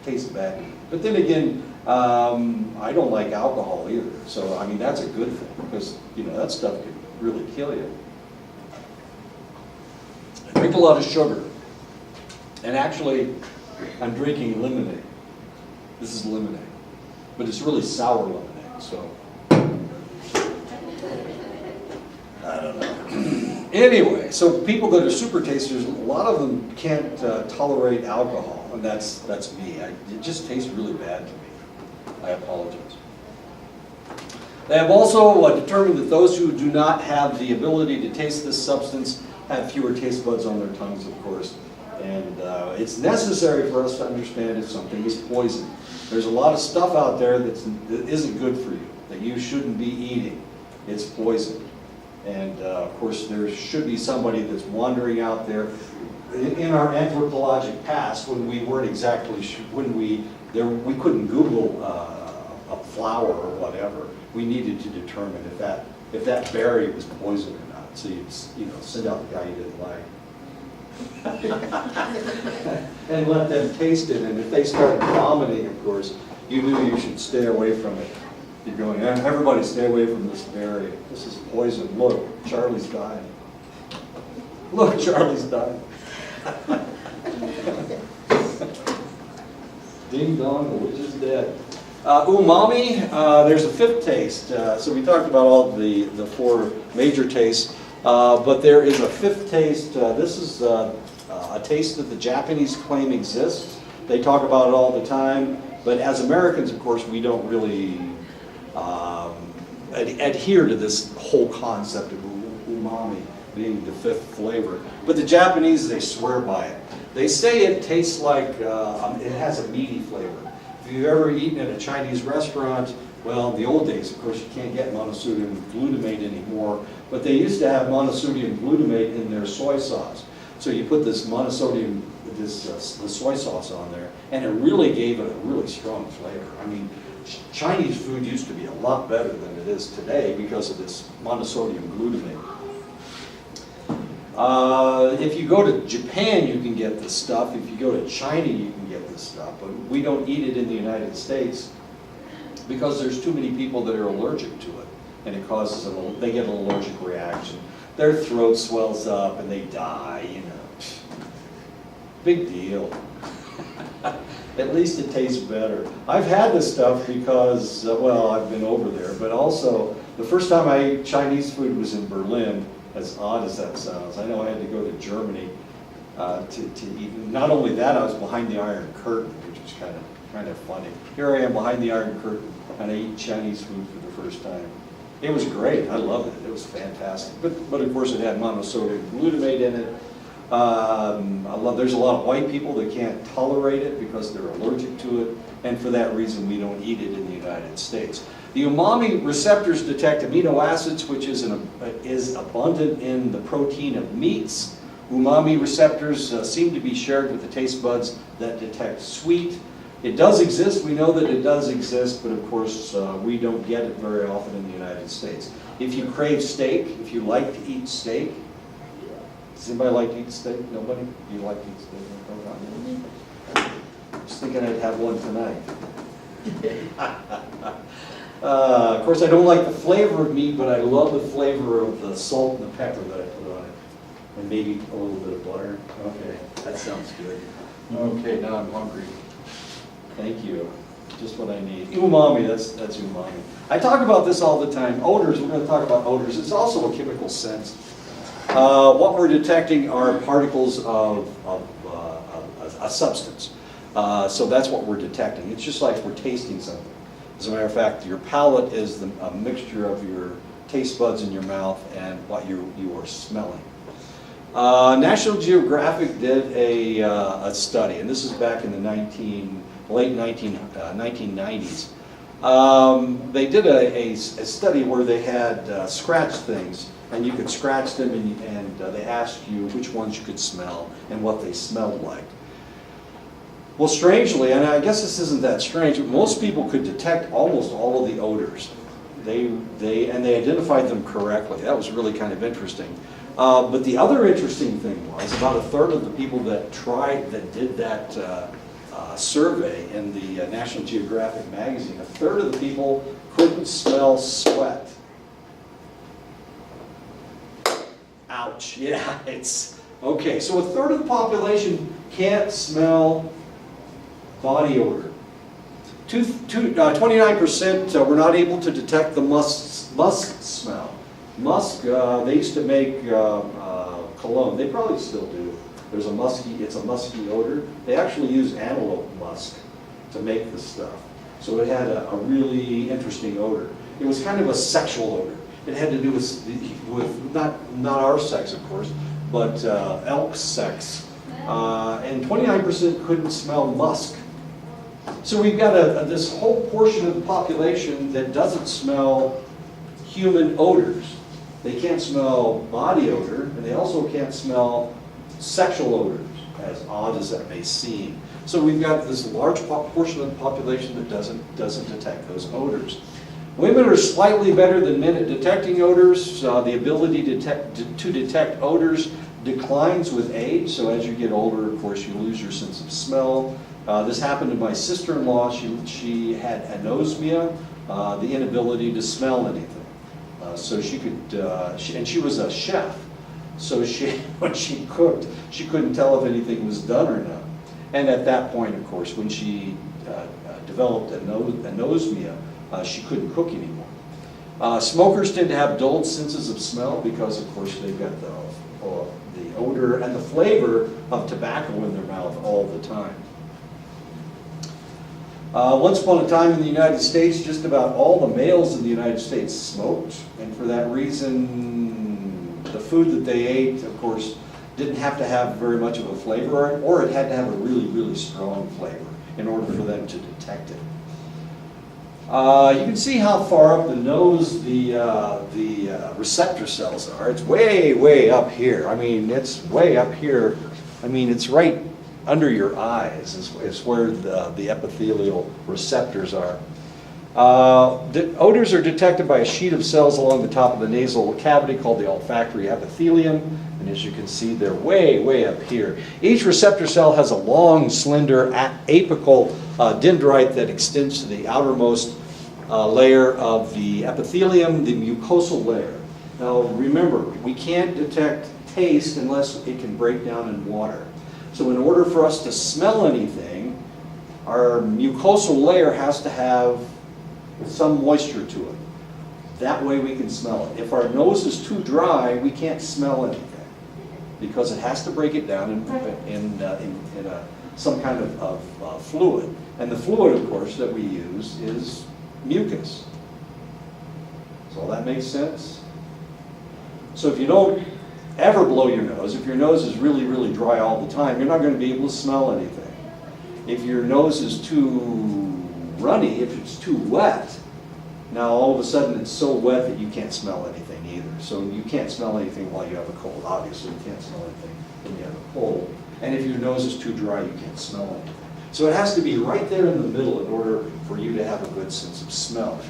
tastes bad. But then again, I don't like alcohol either. So, I mean, that's a good thing because, you know, that stuff can really kill you. I drink a lot of sugar. And actually, I'm drinking lemonade. This is lemonade. But it's really sour lemonade, so. I don't know. Anyway, so people that are super tasters, a lot of them can't tolerate alcohol, and that's me. It just tastes really bad to me. I apologize. They have also determined that those who do not have the ability to taste this substance have fewer taste buds on their tongues, of course. And it's necessary for us to understand if something is poison. There's a lot of stuff out there that isn't good for you, that you shouldn't be eating. It's poison. And of course, there should be somebody that's wandering out there. In our anthropologic past, when we weren't exactly sure, we couldn't Google a flower or whatever. We needed to determine if that berry was poison or not. So you'd send out the guy you didn't like. And let them taste it, and if they started vomiting, of course, you knew you should stay away from it. You're going, everybody stay away from this berry. This is poison. Look, Charlie's dying. Look, Charlie's dying. Ding dong, the witch is dead. Umami, there's a fifth taste. So we talked about all the four major tastes. But there is a fifth taste. This is a taste that the Japanese claim exists. They talk about it all the time. But as Americans, of course, we don't really adhere to this whole concept of umami being the fifth flavor. But the Japanese, they swear by it. They say it tastes like, it has a meaty flavor. If you've ever eaten at a Chinese restaurant, well, in the old days, of course, you can't get monosodium glutamate anymore, but they used to have monosodium glutamate in their soy sauce. So you put this monosodium, the soy sauce on there, and it really gave it a really strong flavor. I mean, Chinese food used to be a lot better than it is today because of this monosodium glutamate. If you go to Japan, you can get this stuff. If you go to China, you can get this stuff. But we don't eat it in the United States because there's too many people that are allergic to it, and it causes them, they get an allergic reaction. Their throat swells up and they die, you know. Big deal. At least it tastes better. I've had this stuff because, well, I've been over there, but also the first time I ate Chinese food was in Berlin, as odd as that sounds. I know I had to go to Germany to eat. Not only that, I was behind the Iron Curtain, which was kind of funny. Here I am behind the Iron Curtain, and I eat Chinese food for the first time. It was great. I loved it. It was fantastic. But of course, it had monosodium glutamate in it. There's a lot of white people that can't tolerate it because they're allergic to it, and for that reason, we don't eat it in the United States. The umami receptors detect amino acids, which is abundant in the protein of meats. Umami receptors seem to be shared with the taste buds that detect sweet. It does exist. We know that it does exist, but of course, we don't get it very often in the United States. If you crave steak, if you like to eat steak, does anybody like to eat steak? Nobody? Do you like to eat steak? I was thinking I'd have one tonight. Of course, I don't like the flavor of meat, but I love the flavor of the salt and the pepper that I put on it. And maybe a little bit of butter. Okay, that sounds good. Okay, now I'm hungry. Thank you. Just what I need. Umami, that's umami. I talk about this all the time. Odors, we're going to talk about odors. It's also a chemical sense. What we're detecting are particles of a substance. So that's what we're detecting. It's just like we're tasting something. As a matter of fact, your palate is a mixture of your taste buds in your mouth and what you are smelling. National Geographic did a study, and this is back in the late 1990s. They did a study where they had scratched things, and you could scratch them, and they asked you which ones you could smell and what they smelled like. Well, strangely, and I guess this isn't that strange, but most people could detect almost all of the odors. They identified them correctly. That was really kind of interesting. But the other interesting thing was about a third of the people that did that survey in the National Geographic magazine, a third of the people couldn't smell sweat. Ouch, yeah, it's, okay, so a third of the population can't smell body odor. 29% were not able to detect the musk smell. Musk, they used to make cologne. They probably still do. It's a musky odor. They actually use antelope musk to make this stuff. So it had a really interesting odor. It was kind of a sexual odor. It had to do with not our sex, of course, but elk sex. And 29% couldn't smell musk. So we've got this whole portion of the population that doesn't smell human odors. They can't smell body odor, and they also can't smell sexual odors, as odd as that may seem. So we've got this large portion of the population that doesn't detect those odors. Women are slightly better than men at detecting odors. The ability to detect odors declines with age. So as you get older, of course, you lose your sense of smell. This happened to my sister-in-law. She had anosmia, the inability to smell anything. So she could, and she was a chef. So when she cooked, she couldn't tell if anything was done or not. And at that point, of course, when she developed anosmia, she couldn't cook anymore. Smokers tend to have dulled senses of smell because, of course, they've got the odor and the flavor of tobacco in their mouth all the time. Once upon a time in the United States, just about all the males in the United States smoked, and for that reason, the food that they ate, of course, didn't have to have very much of a flavor, or it had to have a really, really strong flavor in order for them to detect it. You can see how far up the nose the receptor cells are. It's way, way up here. I mean, it's way up here. I mean, it's right under your eyes is where the epithelial receptors are. The odors are detected by a sheet of cells along the top of the nasal cavity called the olfactory epithelium, and as you can see, they're way, way up here. Each receptor cell has a long, slender apical dendrite that extends to the outermost layer of the epithelium, the mucosal layer. Now remember, we can't detect taste unless it can break down in water. So in order for us to smell anything, our mucosal layer has to have some moisture to it. That way we can smell it. If our nose is too dry, we can't smell anything because it has to break it down in some kind of fluid. And the fluid, of course, that we use is mucus. So that makes sense? So if you don't ever blow your nose, if your nose is really, really dry all the time, you're not going to be able to smell anything. If your nose is too runny, if it's too wet, now all of a sudden it's so wet that you can't smell anything either. So you can't smell anything while you have a cold. Obviously, you can't smell anything when you have a cold. And if your nose is too dry, you can't smell anything. So it has to be right there in the middle in order for you to have a good sense of smell.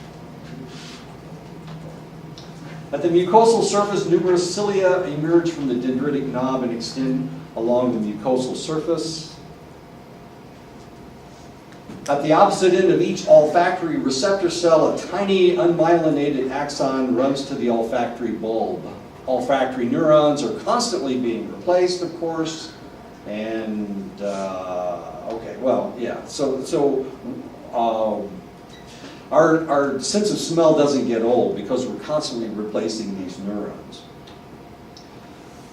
At the mucosal surface, numerous cilia emerge from the dendritic knob and extend along the mucosal surface. At the opposite end of each olfactory receptor cell, a tiny unmyelinated axon runs to the olfactory bulb. Olfactory neurons are constantly being replaced, of course, and okay, well, yeah. So our sense of smell doesn't get old because we're constantly replacing these neurons.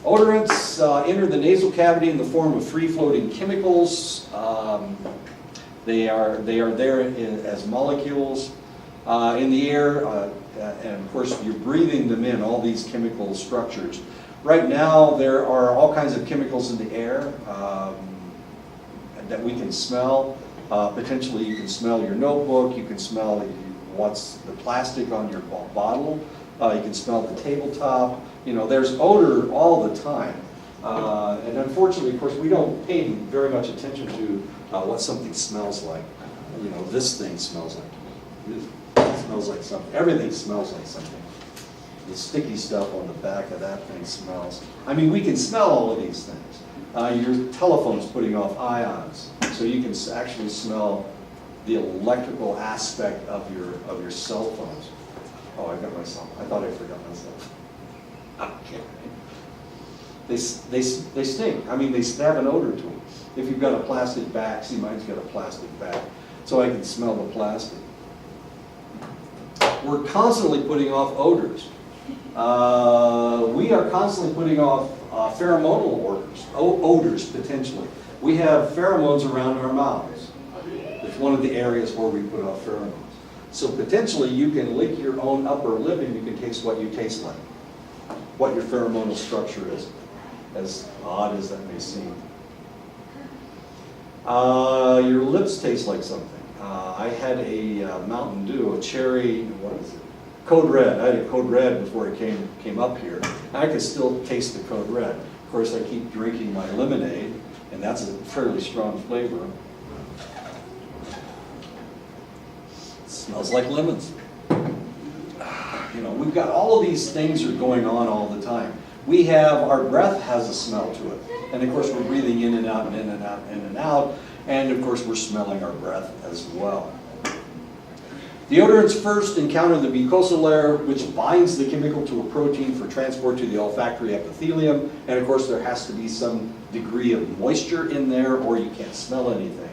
Odorants enter the nasal cavity in the form of free-floating chemicals. They are there as molecules in the air, and of course you're breathing them in, all these chemical structures. Right now there are all kinds of chemicals in the air that we can smell. Potentially you can smell your notebook, you can smell what's the plastic on your bottle, you can smell the tabletop. You know, there's odor all the time. And unfortunately, of course, we don't pay very much attention to what something smells like. You know, this thing smells like, it smells like something. Everything smells like something. The sticky stuff on the back of that thing smells. I mean, we can smell all of these things. Your telephone's putting off ions, so you can actually smell the electrical aspect of your cell phones. Oh, I got myself. I thought I forgot myself. Okay. They stink. I mean, they have an odor to them. If you've got a plastic bag, see, mine's got a plastic bag, so I can smell the plastic. We're constantly putting off odors. We are constantly putting off pheromonal odors, potentially. We have pheromones around our mouths. It's one of the areas where we put off pheromones. So potentially you can lick your own upper lip and you can taste what you taste like, what your pheromonal structure is, as odd as that may seem. Your lips taste like something. I had a Mountain Dew, a cherry, what is it? Code Red. I had a Code Red before I came up here. I could still taste the Code Red. Of course, I keep drinking my lemonade, and that's a fairly strong flavor. It smells like lemons. You know, we've got all of these things are going on all the time. We have, our breath has a smell to it. And of course we're breathing in and out and in and out and in and out. And of course we're smelling our breath as well. Deodorants first encounter the mucosal layer, which binds the chemical to a protein for transport to the olfactory epithelium. And of course there has to be some degree of moisture in there or you can't smell anything.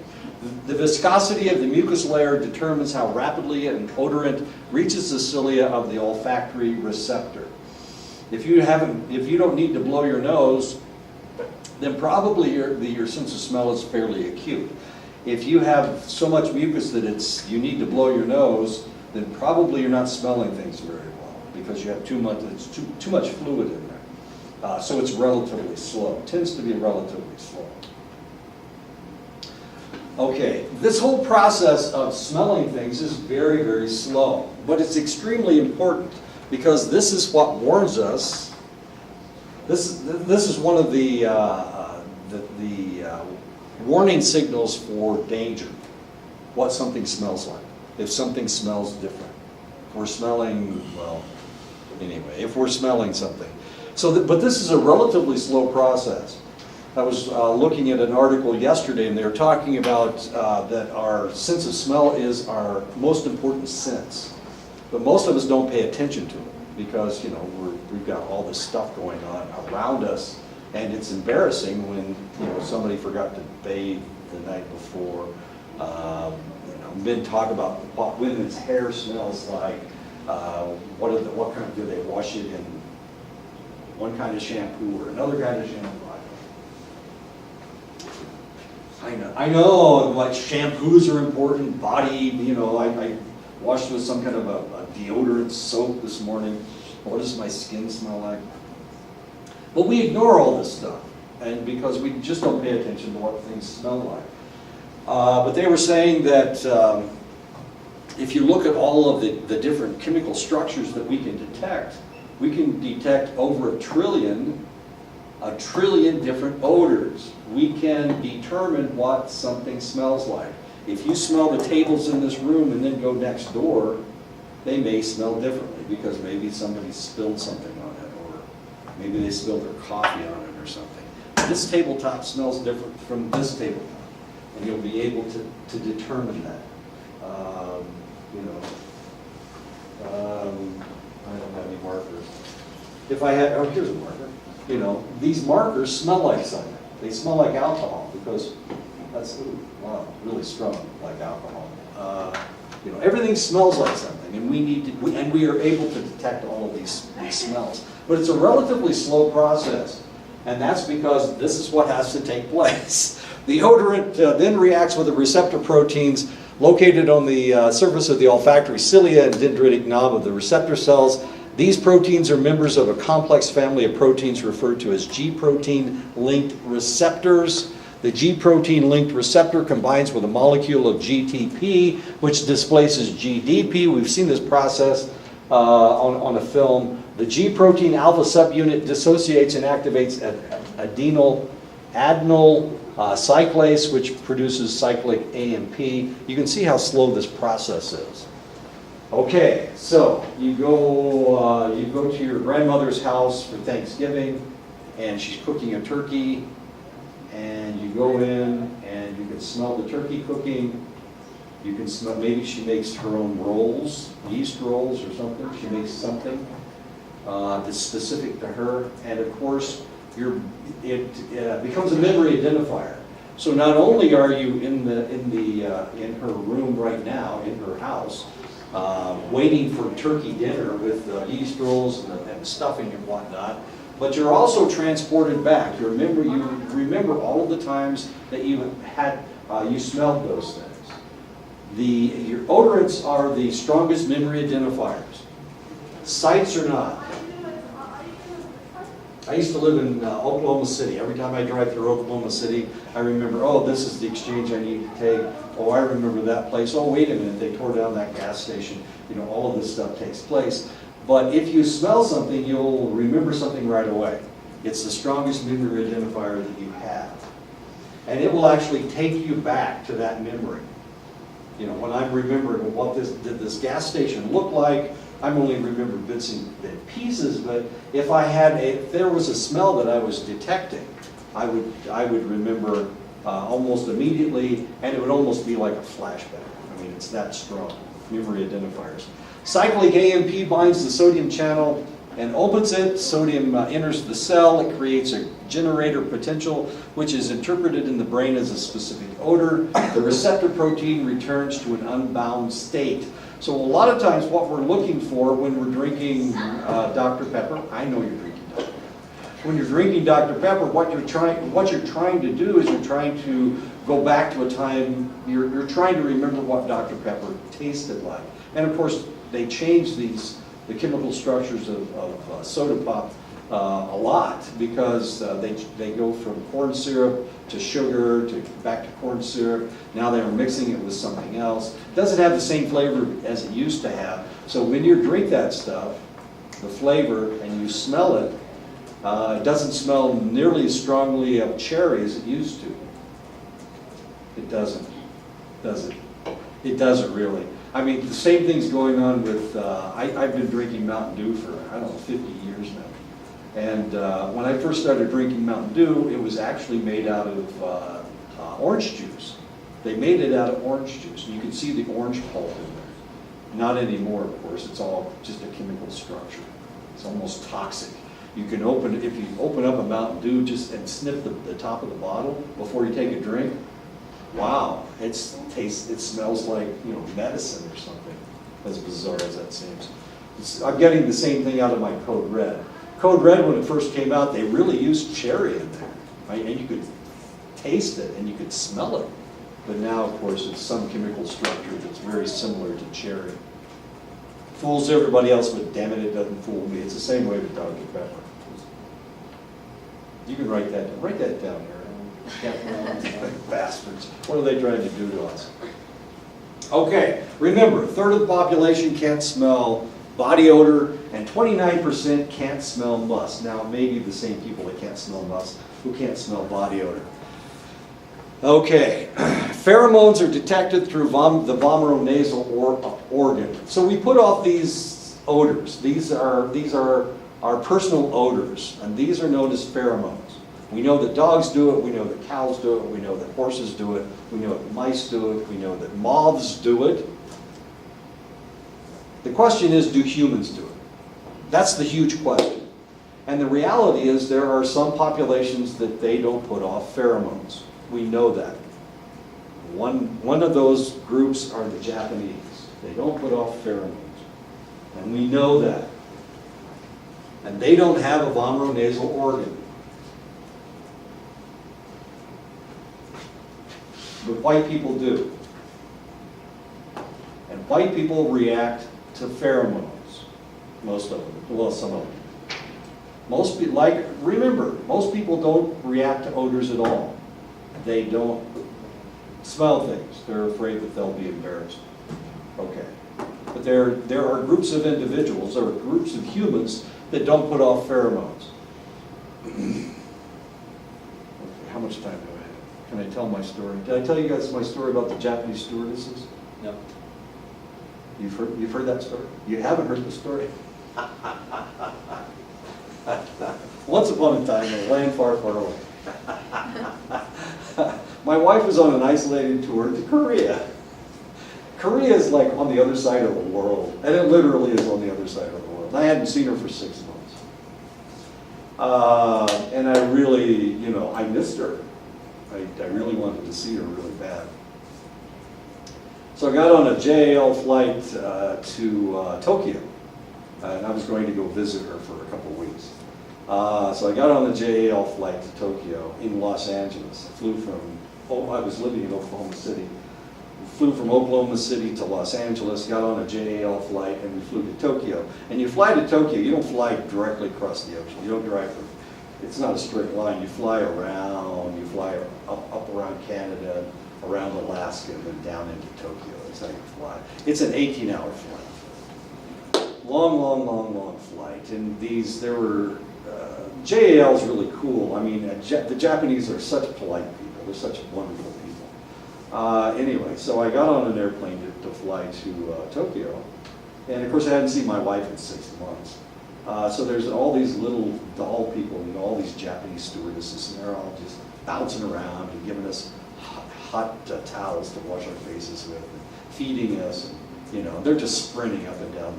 The viscosity of the mucus layer determines how rapidly an odorant reaches the cilia of the olfactory receptor. If you don't need to blow your nose, then probably your sense of smell is fairly acute. If you have so much mucus that you need to blow your nose, then probably you're not smelling things very well because you have too much fluid in there. So it's relatively slow. It tends to be relatively slow. Okay, this whole process of smelling things is very, very slow, but it's extremely important because this is what warns us. This is one of the warning signals for danger, what something smells like. If something smells different. If we're smelling, well, anyway, if we're smelling something. But this is a relatively slow process. I was looking at an article yesterday and they were talking about that our sense of smell is our most important sense. But most of us don't pay attention to it because, you know, we've got all this stuff going on around us. And it's embarrassing when, you know, somebody forgot to bathe the night before. You know, men talk about what women's hair smells like. What kind do they wash it in? One kind of shampoo or another kind of shampoo. I know, like shampoos are important. Body, you know, I washed with some kind of a deodorant soap this morning. What does my skin smell like? But we ignore all this stuff, and because we just don't pay attention to what things smell like. But they were saying that if you look at all of the different chemical structures that we can detect over a trillion different odors. We can determine what something smells like. If you smell the tables in this room and then go next door, they may smell differently because maybe somebody spilled something on it. Maybe they spilled their coffee on it or something. This tabletop smells different from this tabletop. and you'll be able to determine that. You know, I don't have any markers. If I had, oh, here's a marker. You know, these markers smell like something. They smell like alcohol because that's, ooh, wow, really strong, like alcohol. You know, everything smells like something, and we are able to detect all of these smells. But it's a relatively slow process, and that's because this is what has to take place. The odorant then reacts with the receptor proteins located on the surface of the olfactory cilia and dendritic knob of the receptor cells. These proteins are members of a complex family of proteins referred to as G-protein-linked receptors. The G-protein-linked receptor combines with a molecule of GTP, which displaces GDP. We've seen this process on a film. The G-protein alpha subunit dissociates and activates adenyl cyclase, which produces cyclic AMP. You can see how slow this process is. Okay, so you go to your grandmother's house for Thanksgiving, and she's cooking a turkey, and you go in and you can smell the turkey cooking. You can smell, maybe she makes her own rolls, yeast rolls or something. She makes something that's specific to her, and of course, it becomes a memory identifier. So not only are you in her room right now, in her house, waiting for turkey dinner with yeast rolls and stuffing and whatnot, but you're also transported back. You remember all of the times that you smelled those things. Your odorants are the strongest memory identifiers. Sights are not. I used to live in Oklahoma City. Every time I drive through Oklahoma City, I remember, oh, this is the exchange I need to take. Oh, I remember that place. Oh, wait a minute, they tore down that gas station. You know, all of this stuff takes place. But if you smell something, you'll remember something right away. It's the strongest memory identifier that you have. And it will actually take you back to that memory. You know, when I'm remembering what did this gas station look like, I'm only remembering bits and pieces, but if there was a smell that I was detecting, I would remember almost immediately, and it would almost be like a flashback. I mean, it's that strong, memory identifiers. Cyclic AMP binds the sodium channel and opens it. Sodium enters the cell. It creates a generator potential, which is interpreted in the brain as a specific odor. The receptor protein returns to an unbound state. So a lot of times what we're looking for when we're drinking Dr. Pepper, I know you're drinking Dr. Pepper. When you're drinking Dr. Pepper, what you're trying to do is you're trying to go back to a time, you're trying to remember what Dr. Pepper tasted like. And of course, they change the chemical structures of soda pop a lot because they go from corn syrup to sugar to back to corn syrup. Now they're mixing it with something else. It doesn't have the same flavor as it used to have. So when you drink that stuff, the flavor, and you smell it, it doesn't smell nearly as strongly of cherry as it used to. It doesn't, does it? It doesn't really. I mean, the same thing's going on with, I've been drinking Mountain Dew for, I don't know, 50 years now. And when I first started drinking Mountain Dew, it was actually made out of orange juice. They made it out of orange juice. And you can see the orange pulp in there. Not anymore, of course. It's all just a chemical structure. It's almost toxic. You can if you open up a Mountain Dew and sniff the top of the bottle before you take a drink, wow, it smells like, you know, medicine or something, as bizarre as that seems. I'm getting the same thing out of my Code Red. Code Red, when it first came out, they really used cherry in there, right? And you could taste it and you could smell it. But now, of course, it's some chemical structure that's very similar to cherry. Fools everybody else, but damn it doesn't fool me. It's the same way with Dr. Pepper. You can write that down here. Bastards. What are they trying to do to us? Okay, remember, a third of the population can't smell body odor, and 29% can't smell must. Now, maybe the same people that can't smell must who can't smell body odor. Okay, pheromones are detected through the vomeronasal organ. So we put off these odors. These are our personal odors, and these are known as pheromones. We know that dogs do it, we know that cows do it, we know that horses do it, we know that mice do it, we know that moths do it. The question is, do humans do it? That's the huge question. And the reality is there are some populations that they don't put off pheromones. We know that. One of those groups are the Japanese. They don't put off pheromones. And we know that. And they don't have a vomeronasal organ. But white people do. And white people react to pheromones. Most of them. Well, some of them. Most people, remember, most people don't react to odors at all. They don't smell things. They're afraid that they'll be embarrassed. Okay. But there are groups of individuals, there are groups of humans that don't put off pheromones. Okay, how much time do I have? Can I tell my story? Did I tell you guys my story about the Japanese stewardesses? No. You've heard that story? You haven't heard the story? Once upon a time in a land far, far away. My wife was on an isolated tour to Korea. Korea is like on the other side of the world, and it literally is on the other side of the world. I hadn't seen her for 6 months. And I really, I missed her. I really wanted to see her really bad. So I got on a JAL flight to Tokyo, and I was going to go visit her for a couple of weeks. So I got on the JAL flight to Tokyo in Los Angeles. I flew from, I was living in Oklahoma City. Flew from Oklahoma City to Los Angeles, got on a JAL flight, and we flew to Tokyo. And you fly to Tokyo, you don't fly directly across the ocean. You don't drive from, it's not a straight line. You fly around, you fly up around Canada, around Alaska, and then down into Tokyo. That's how you fly. It's an 18-hour flight. Long flight. And JAL's really cool. I mean, the Japanese are such polite people. They're such wonderful people. Anyway, so I got on an airplane to fly to Tokyo. And of course, I hadn't seen my wife in 6 months. So there's all these little doll people, all these Japanese stewardesses, and they're all just bouncing around and giving us hot towels to wash our faces with, and feeding us, and they're just sprinting up and down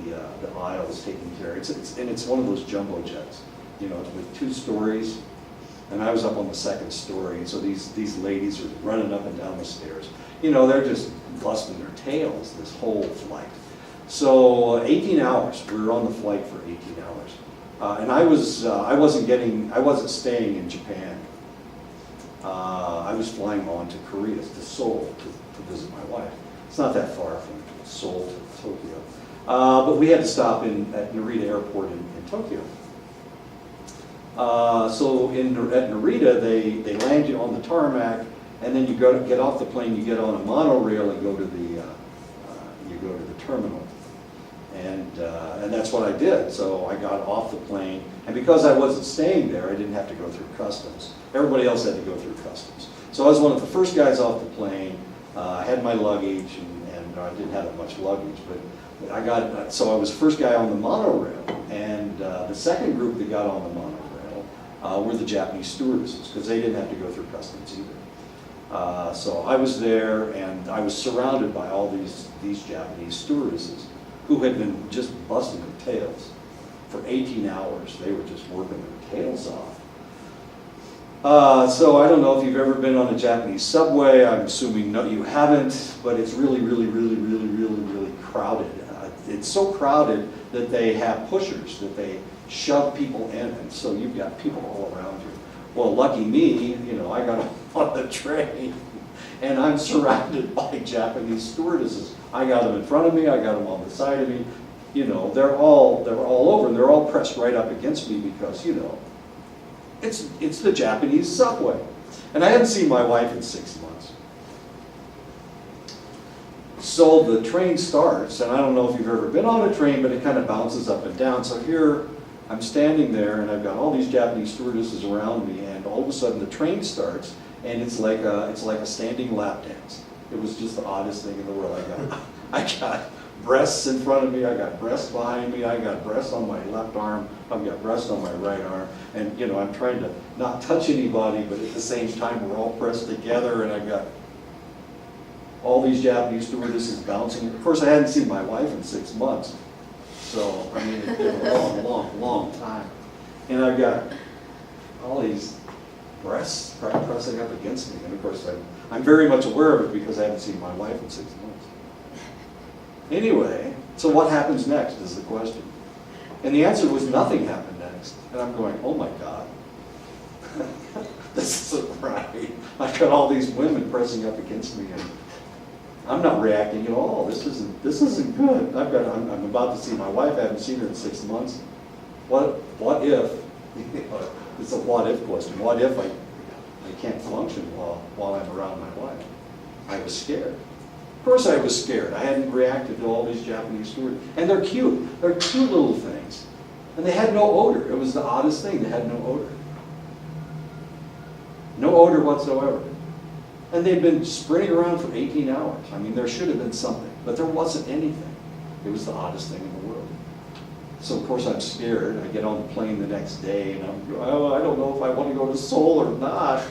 the aisles, taking care. It's one of those jumbo jets, with 2 stories, and I was up on the 2nd story, and so these ladies are running up and down the stairs. They're just busting their tails this whole flight. So 18 hours. We were on the flight for 18 hours, and I wasn't staying in Japan. I was flying on to Korea, to Seoul, to visit my wife. It's not that far from Seoul to Tokyo. But we had to stop at Narita Airport in Tokyo. So at Narita, they land you on the tarmac, and then you get off the plane, you get on a monorail and go to the terminal. And that's what I did. So I got off the plane, and because I wasn't staying there, I didn't have to go through customs. Everybody else had to go through customs. So I was one of the first guys off the plane. I had my luggage, and I didn't have that much luggage, but so I was the first guy on the monorail, and the second group that got on the monorail were the Japanese stewardesses, because they didn't have to go through customs either. So I was there, and I was surrounded by all these Japanese stewardesses who had been just busting their tails. For 18 hours, they were just working their tails off. So I don't know if you've ever been on a Japanese subway. I'm assuming no, you haven't, but it's really crowded. It's so crowded that they have pushers, that they shove people in, and so you've got people all around you. Well, lucky me, I got on the train, and I'm surrounded by Japanese stewardesses. I got them in front of me, I got them on the side of me. They're all over, and they're all pressed right up against me because, it's the Japanese subway. And I hadn't seen my wife in 6 months. So the train starts, and I don't know if you've ever been on a train, but it kind of bounces up and down. So here I'm standing there, and I've got all these Japanese stewardesses around me, and all of a sudden the train starts, and it's like a standing lap dance. It was just the oddest thing in the world. I got breasts in front of me, I got breasts behind me, I got breasts on my left arm, I've got breasts on my right arm, and you know, I'm trying to not touch anybody, but at the same time, we're all pressed together, and I've got all these Japanese stewardesses bouncing. Of course, I hadn't seen my wife in 6 months, so, I mean, it's been a long, long, long time. And I've got all these breasts pressing up against me, and of course, I'm very much aware of it because I haven't seen my wife in 6 months. Anyway, so what happens next is the question. And the answer was nothing happened next. And I'm going, oh my God, this isn't right. I've got all these women pressing up against me, and I'm not reacting at all. This isn't good. I'm about to see my wife. I haven't seen her in 6 months. What if? It's a what if question. What if I can't function while I'm around my wife? I was scared. Of course I was scared. I hadn't reacted to all these Japanese stewards. And they're cute. They're cute little things. And they had no odor. It was the oddest thing. They had no odor. No odor whatsoever. And they'd been sprinting around for 18 hours. I mean, there should have been something. But there wasn't anything. It was the oddest thing in the world. So of course I'm scared. I get on the plane the next day and I'm going, oh, I don't know if I want to go to Seoul or not.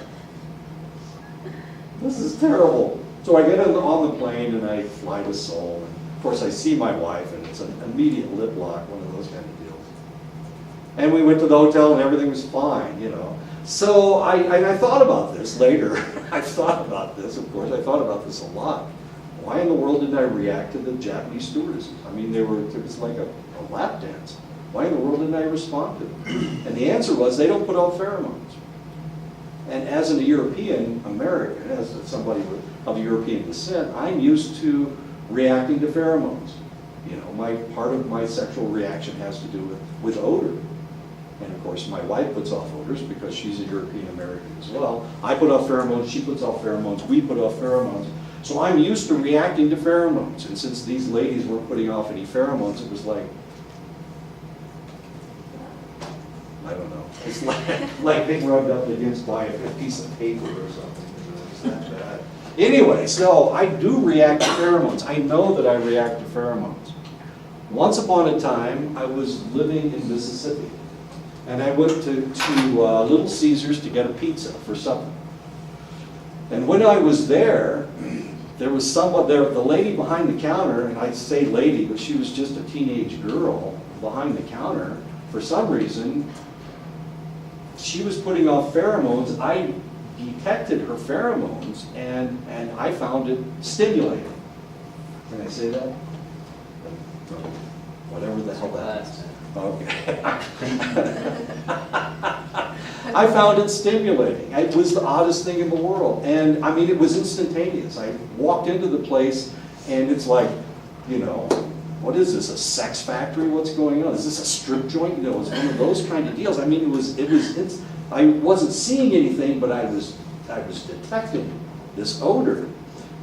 This is terrible. So I get on the plane and I fly to Seoul. And of course I see my wife and it's an immediate lip lock, one of those kind of deals. And we went to the hotel and everything was fine, you know. So I thought about this later. I thought about this, of course. I thought about this a lot. Why in the world didn't I react to the Japanese stewardesses? I mean, it was like a lap dance. Why in the world didn't I respond to them? And the answer was they don't put out pheromones. And as a European American, as somebody of European descent, I'm used to reacting to pheromones. You know, part of my sexual reaction has to do with odor. And of course, my wife puts off odors because she's a European American as well. I put off pheromones, she puts off pheromones, we put off pheromones. So I'm used to reacting to pheromones. And since these ladies weren't putting off any pheromones, it was like, I don't know. It's like being rubbed up against by a piece of paper or something. It's that bad. Anyway, so I do react to pheromones. I know that I react to pheromones. Once upon a time, I was living in Mississippi. And I went to Little Caesars to get a pizza for supper. And when I was there, there was someone there, the lady behind the counter, and I say lady, but she was just a teenage girl behind the counter. For some reason, she was putting off pheromones. I detected her pheromones, and I found it stimulating. Can I say that? Whatever the hell that is. Okay. I found it stimulating. It was the oddest thing in the world. And I mean, it was instantaneous. I walked into the place and it's like, you know, what is this, a sex factory? What's going on? Is this a strip joint? You know, it was one of those kind of deals. I mean, I wasn't seeing anything, but I was detecting this odor.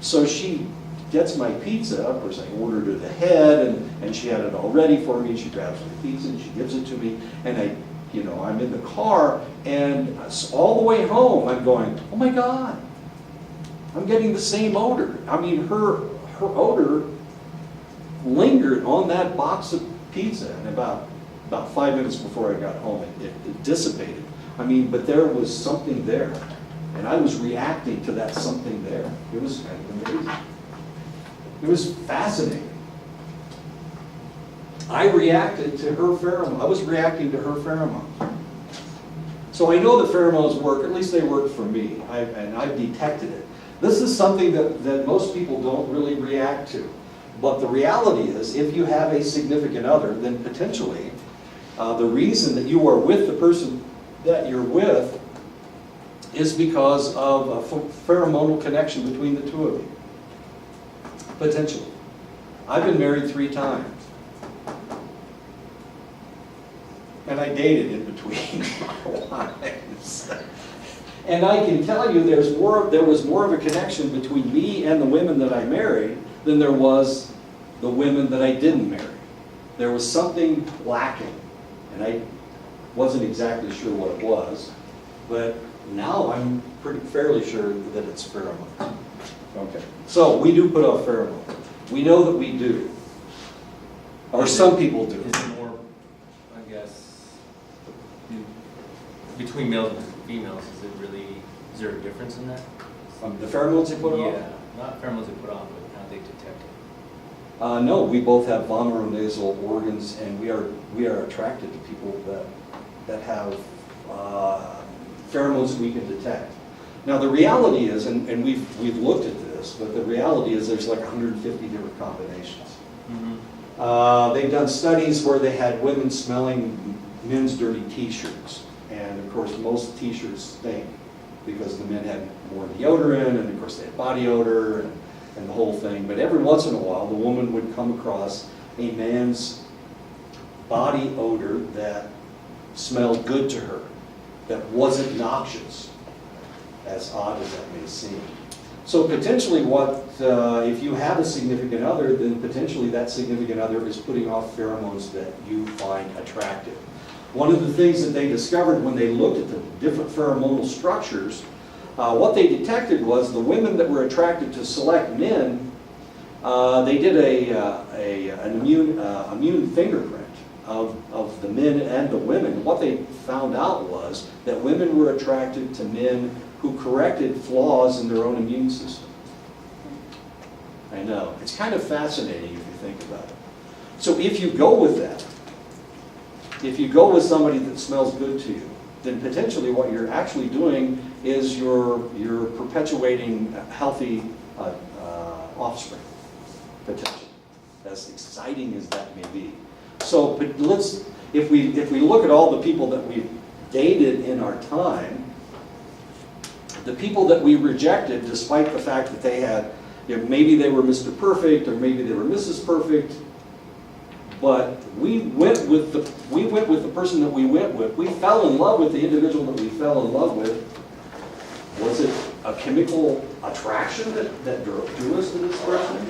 So she gets my pizza. Of course, I ordered it ahead, and she had it all ready for me. She grabs my pizza and she gives it to me, and I'm in the car, and all the way home, I'm going, oh my God, I'm getting the same odor. I mean, her odor lingered on that box of pizza, and about 5 minutes before I got home, it dissipated. I mean, but there was something there, and I was reacting to that something there. It was kind of amazing. It was fascinating. I reacted to her pheromones. I was reacting to her pheromones. So I know that pheromones work, at least they work for me, and I've detected it. This is something that most people don't really react to. But the reality is, if you have a significant other, then potentially the reason that you are with the person that you're with is because of a pheromonal connection between the two of you. Potentially. I've been married 3 times. And I dated in between wives. And I can tell you there was more of a connection between me and the women that I married than there was the women that I didn't marry. There was something lacking. And I wasn't exactly sure what it was. But now I'm fairly sure that it's pheromones. Okay. So we do put off pheromones. We know that we do. Or some people do. Is it more, I guess, between males and females, is there a difference in that? The pheromones they put on? Yeah, not pheromones they put on, but how they detect it. No, we both have vomeronasal organs, and we are attracted to people that have pheromones we can detect. Now the reality is, and we've looked at this, but the reality is there's like 150 different combinations. They've done studies where they had women smelling men's dirty T-shirts, and of course most T-shirts stink because the men had more deodorant, and of course they had body odor and the whole thing. But every once in a while, the woman would come across a man's body odor that smelled good to her, that wasn't noxious, as odd as that may seem. So potentially if you have a significant other, then potentially that significant other is putting off pheromones that you find attractive. One of the things that they discovered when they looked at the different pheromonal structures, what they detected was the women that were attracted to select men, they did an immune fingerprint of the men and the women. What they found out was that women were attracted to men who corrected flaws in their own immune system. I know, it's kind of fascinating if you think about it. So if you go with that, if you go with somebody that smells good to you, then potentially what you're actually doing is you're perpetuating healthy offspring, potentially, as exciting as that may be. So but if we look at all the people that we've dated in our time, the people that we rejected, despite the fact that they had, maybe they were Mr. Perfect or maybe they were Mrs. Perfect, but we went with the person that we went with. We fell in love with the individual that we fell in love with. Was it a chemical attraction that drew us to this person?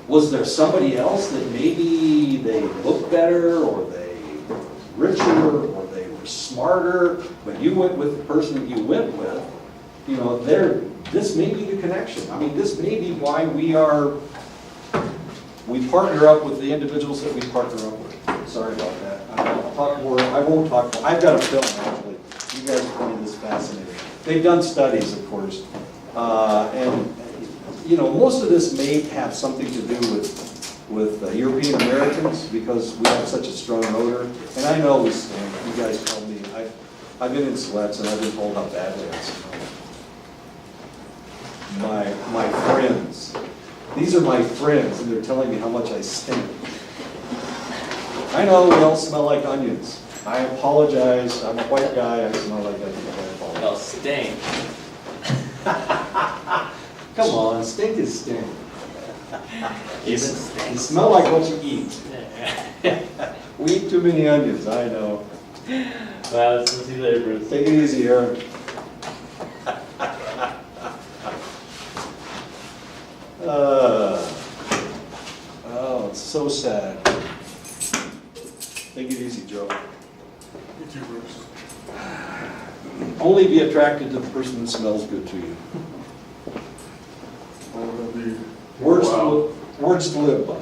Was there somebody else that maybe they looked better, or they were richer, or they were smarter, but you went with the person that you went with? This may be the connection. I mean, this may be why we partner up with the individuals that we partner up with. Sorry about that. I'll talk more. I won't talk more. I've got a film, actually. You guys find this fascinating. They've done studies, of course. And most of this may have something to do with European Americans, because we have such a strong odor. And I know we stink. You guys tell me. I've been in sweats, and I've been told how badly I smell. My friends. These are my friends, and they're telling me how much I stink. I know we all smell like onions. I apologize. I'm a white guy. I smell like onions. I apologize. Well, stink. Come on, stink is stink. Even stink. You smell like what you eat. We eat too many onions, I know. Well, see you later, Bruce. Take it easy, Aaron. Oh, it's so sad. Take it easy, Joe. You too, Bruce. Only be attracted to the person that smells good to you. Well, it'll be Words to live by.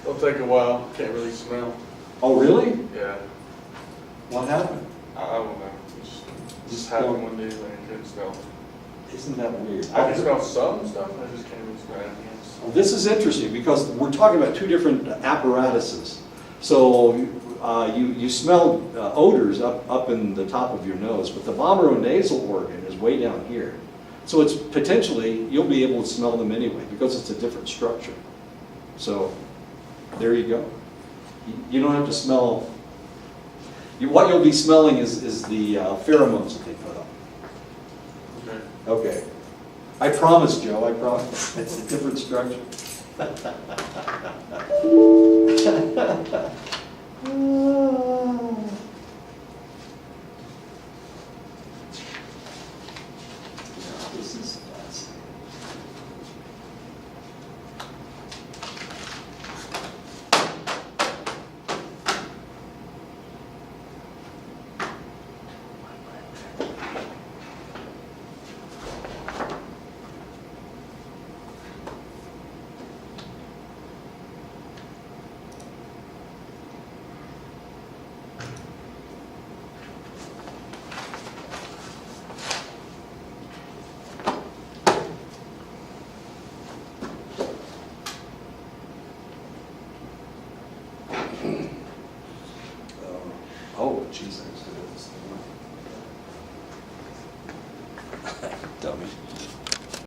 It'll take a while. Can't really smell. Oh, really? Yeah. What happened? I don't know. Just happened one day when I couldn't smell. Isn't that weird? I can smell some stuff. I just can't really smell anything else. Well, this is interesting because we're talking about two different apparatuses. So you smell odors up in the top of your nose, but the vomeronasal organ is way down here. So it's potentially, you'll be able to smell them anyway because it's a different structure. So there you go. You don't have to smell. What you'll be smelling is the pheromones that they put up. Okay. Okay. I promise, Joe, I promise. It's a different structure.